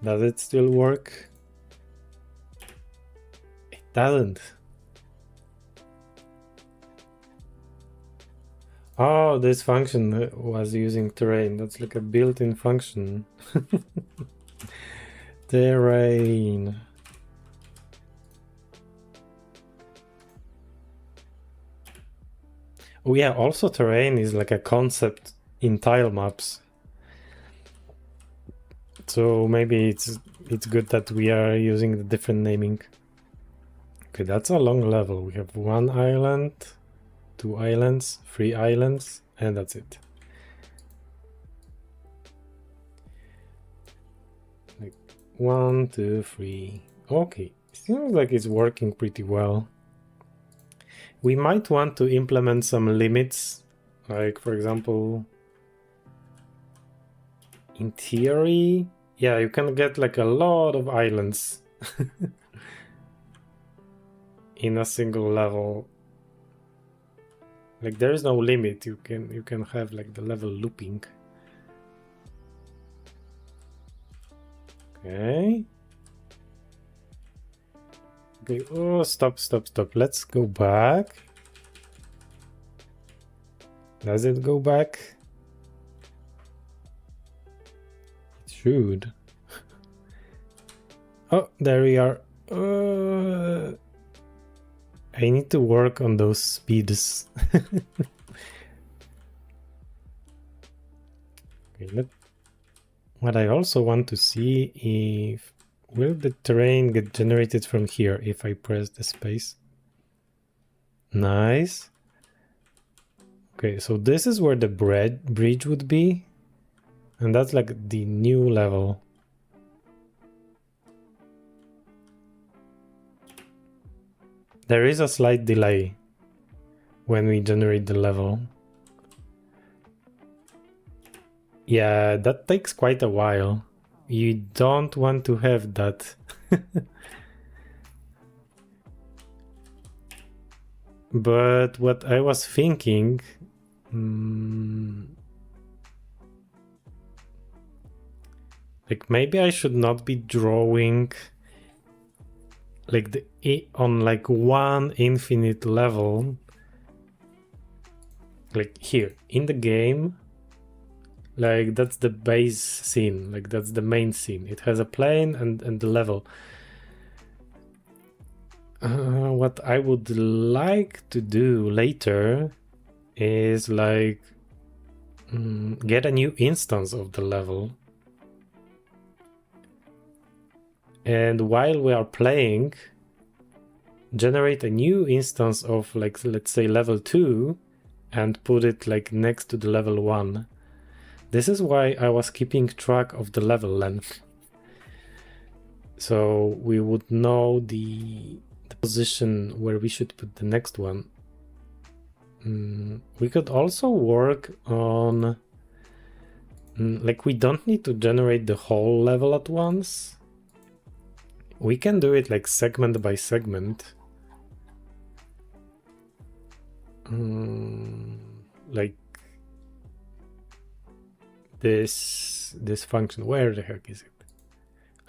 Does it still work? It doesn't. Oh, this function was using terrain. That's like a built-in function. Terrain. Oh yeah, also terrain is like a concept in tile maps. So maybe it's good that we are using the different naming. Okay, that's a long level. We have 1 island, 2 islands, 3 islands, and that's it. Like 1, 2, 3. Okay, seems like it's working pretty well. We might want to implement some limits, like for example, in theory, yeah, you can get like a lot of islands in a single level. Like there is no limit. You can have like the level looping. Okay. Okay. Oh, stop. Let's go back. Does it go back? It should. Oh, there we are. I need to work on those speeds. Okay, what I also want to see if will the terrain get generated from here if I press the space. Nice. Okay, so this is where the bridge would be, and that's like the new level. There is a slight delay when we generate the level. Yeah, that takes quite a while. You don't want to have that. But what I was thinking, like maybe I should not be drawing like on like one infinite level, like here in the game. Like that's the base scene, like that's the main scene. It has a plane and the level. What I would like to do later is like get a new instance of the level. And while we are playing, generate a new instance of like, let's say level 2 and put it like next to the level 1. This is why I was keeping track of the level length. So we would know the position where we should put the next one. We could also work on, like we don't need to generate the whole level at once. We can do it like segment by segment. Like this function, where the heck is it?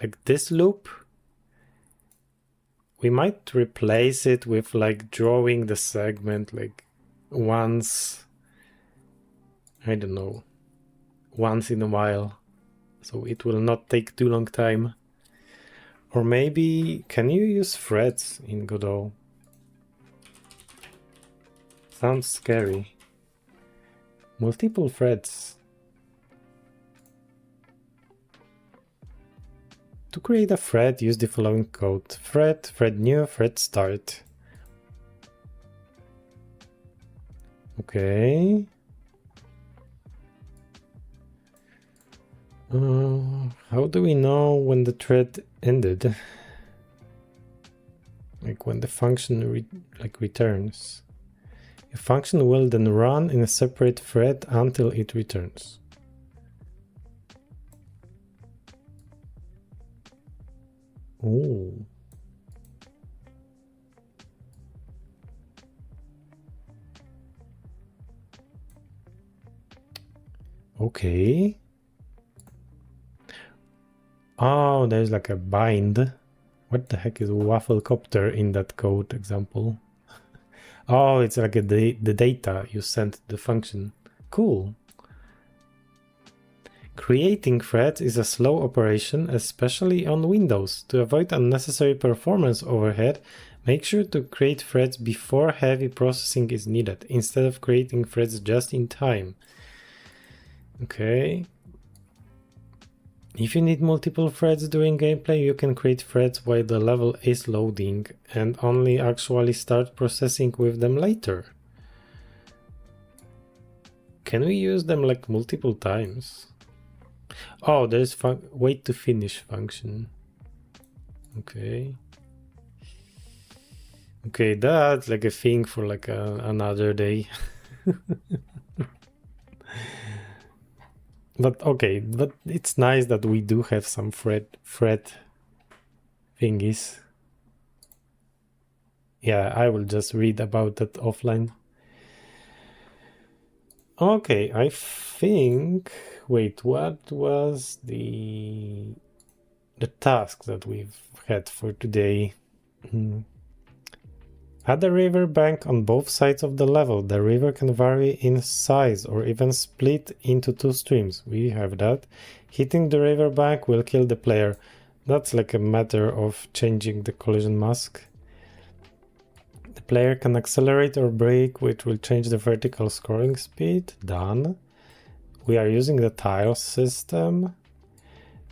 Like this loop, we might replace it with like drawing the segment like once, I don't know, once in a while, so it will not take too long time. Or maybe, can you use threads in Godot? Sounds scary. Multiple threads. To create a thread, use the following code: thread new, thread start. Okay. How do we know when the thread ended? Like when the function returns. A function will then run in a separate thread until it returns. Oh. Okay. Oh, there's like a bind. What the heck is Wafflecopter in that code example? Oh, it's like the data you sent the function. Cool. Creating threads is a slow operation, especially on Windows. To avoid unnecessary performance overhead, make sure to create threads before heavy processing is needed, instead of creating threads just in time. Okay. If you need multiple threads during gameplay, you can create threads while the level is loading and only actually start processing with them later. Can we use them like multiple times? Oh, there's wait to finish function. Okay. Okay, that's like a thing for like another day. But okay, but it's nice that we do have some thread thingies. Yeah, I will just read about that offline. Okay, I think, wait, what was the task that we've had for today? Add a river bank on both sides of the level. The river can vary in size or even split into two streams. We have that. Hitting the river bank will kill the player. That's like a matter of changing the collision mask. The player can accelerate or brake, which will change the vertical scoring speed. Done. We are using the tile system.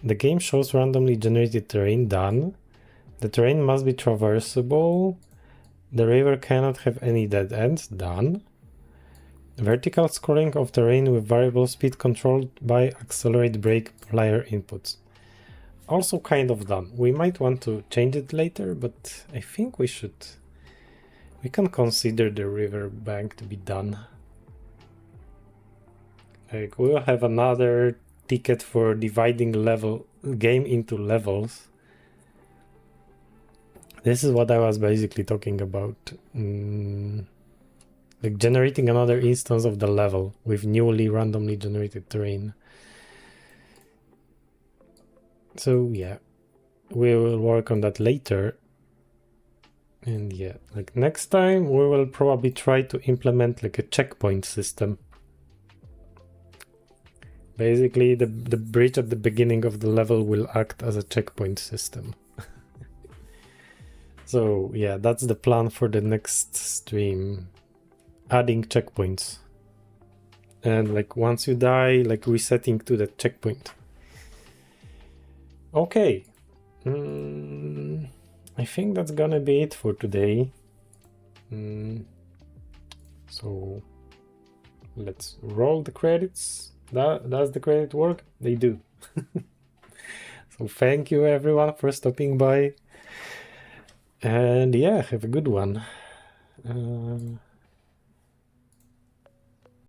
The game shows randomly generated terrain. Done. The terrain must be traversable. The river cannot have any dead ends. Done. Vertical scoring of terrain with variable speed controlled by accelerate brake player inputs. Also kind of done. We might want to change it later, but I think we should. We can consider the river bank to be done. Like we'll have another ticket for dividing game into levels. This is what I was basically talking about. Like generating another instance of the level with newly randomly generated terrain. So yeah, we will work on that later. And yeah, like next time we will probably try to implement like a checkpoint system. Basically, the bridge at the beginning of the level will act as a checkpoint system. So yeah, that's the plan for the next stream. Adding checkpoints. And like once you die, like resetting to the checkpoint. Okay. I think that's gonna be it for today. So let's roll the credits. Does the credit work? They do. So thank you everyone for stopping by. And yeah, have a good one.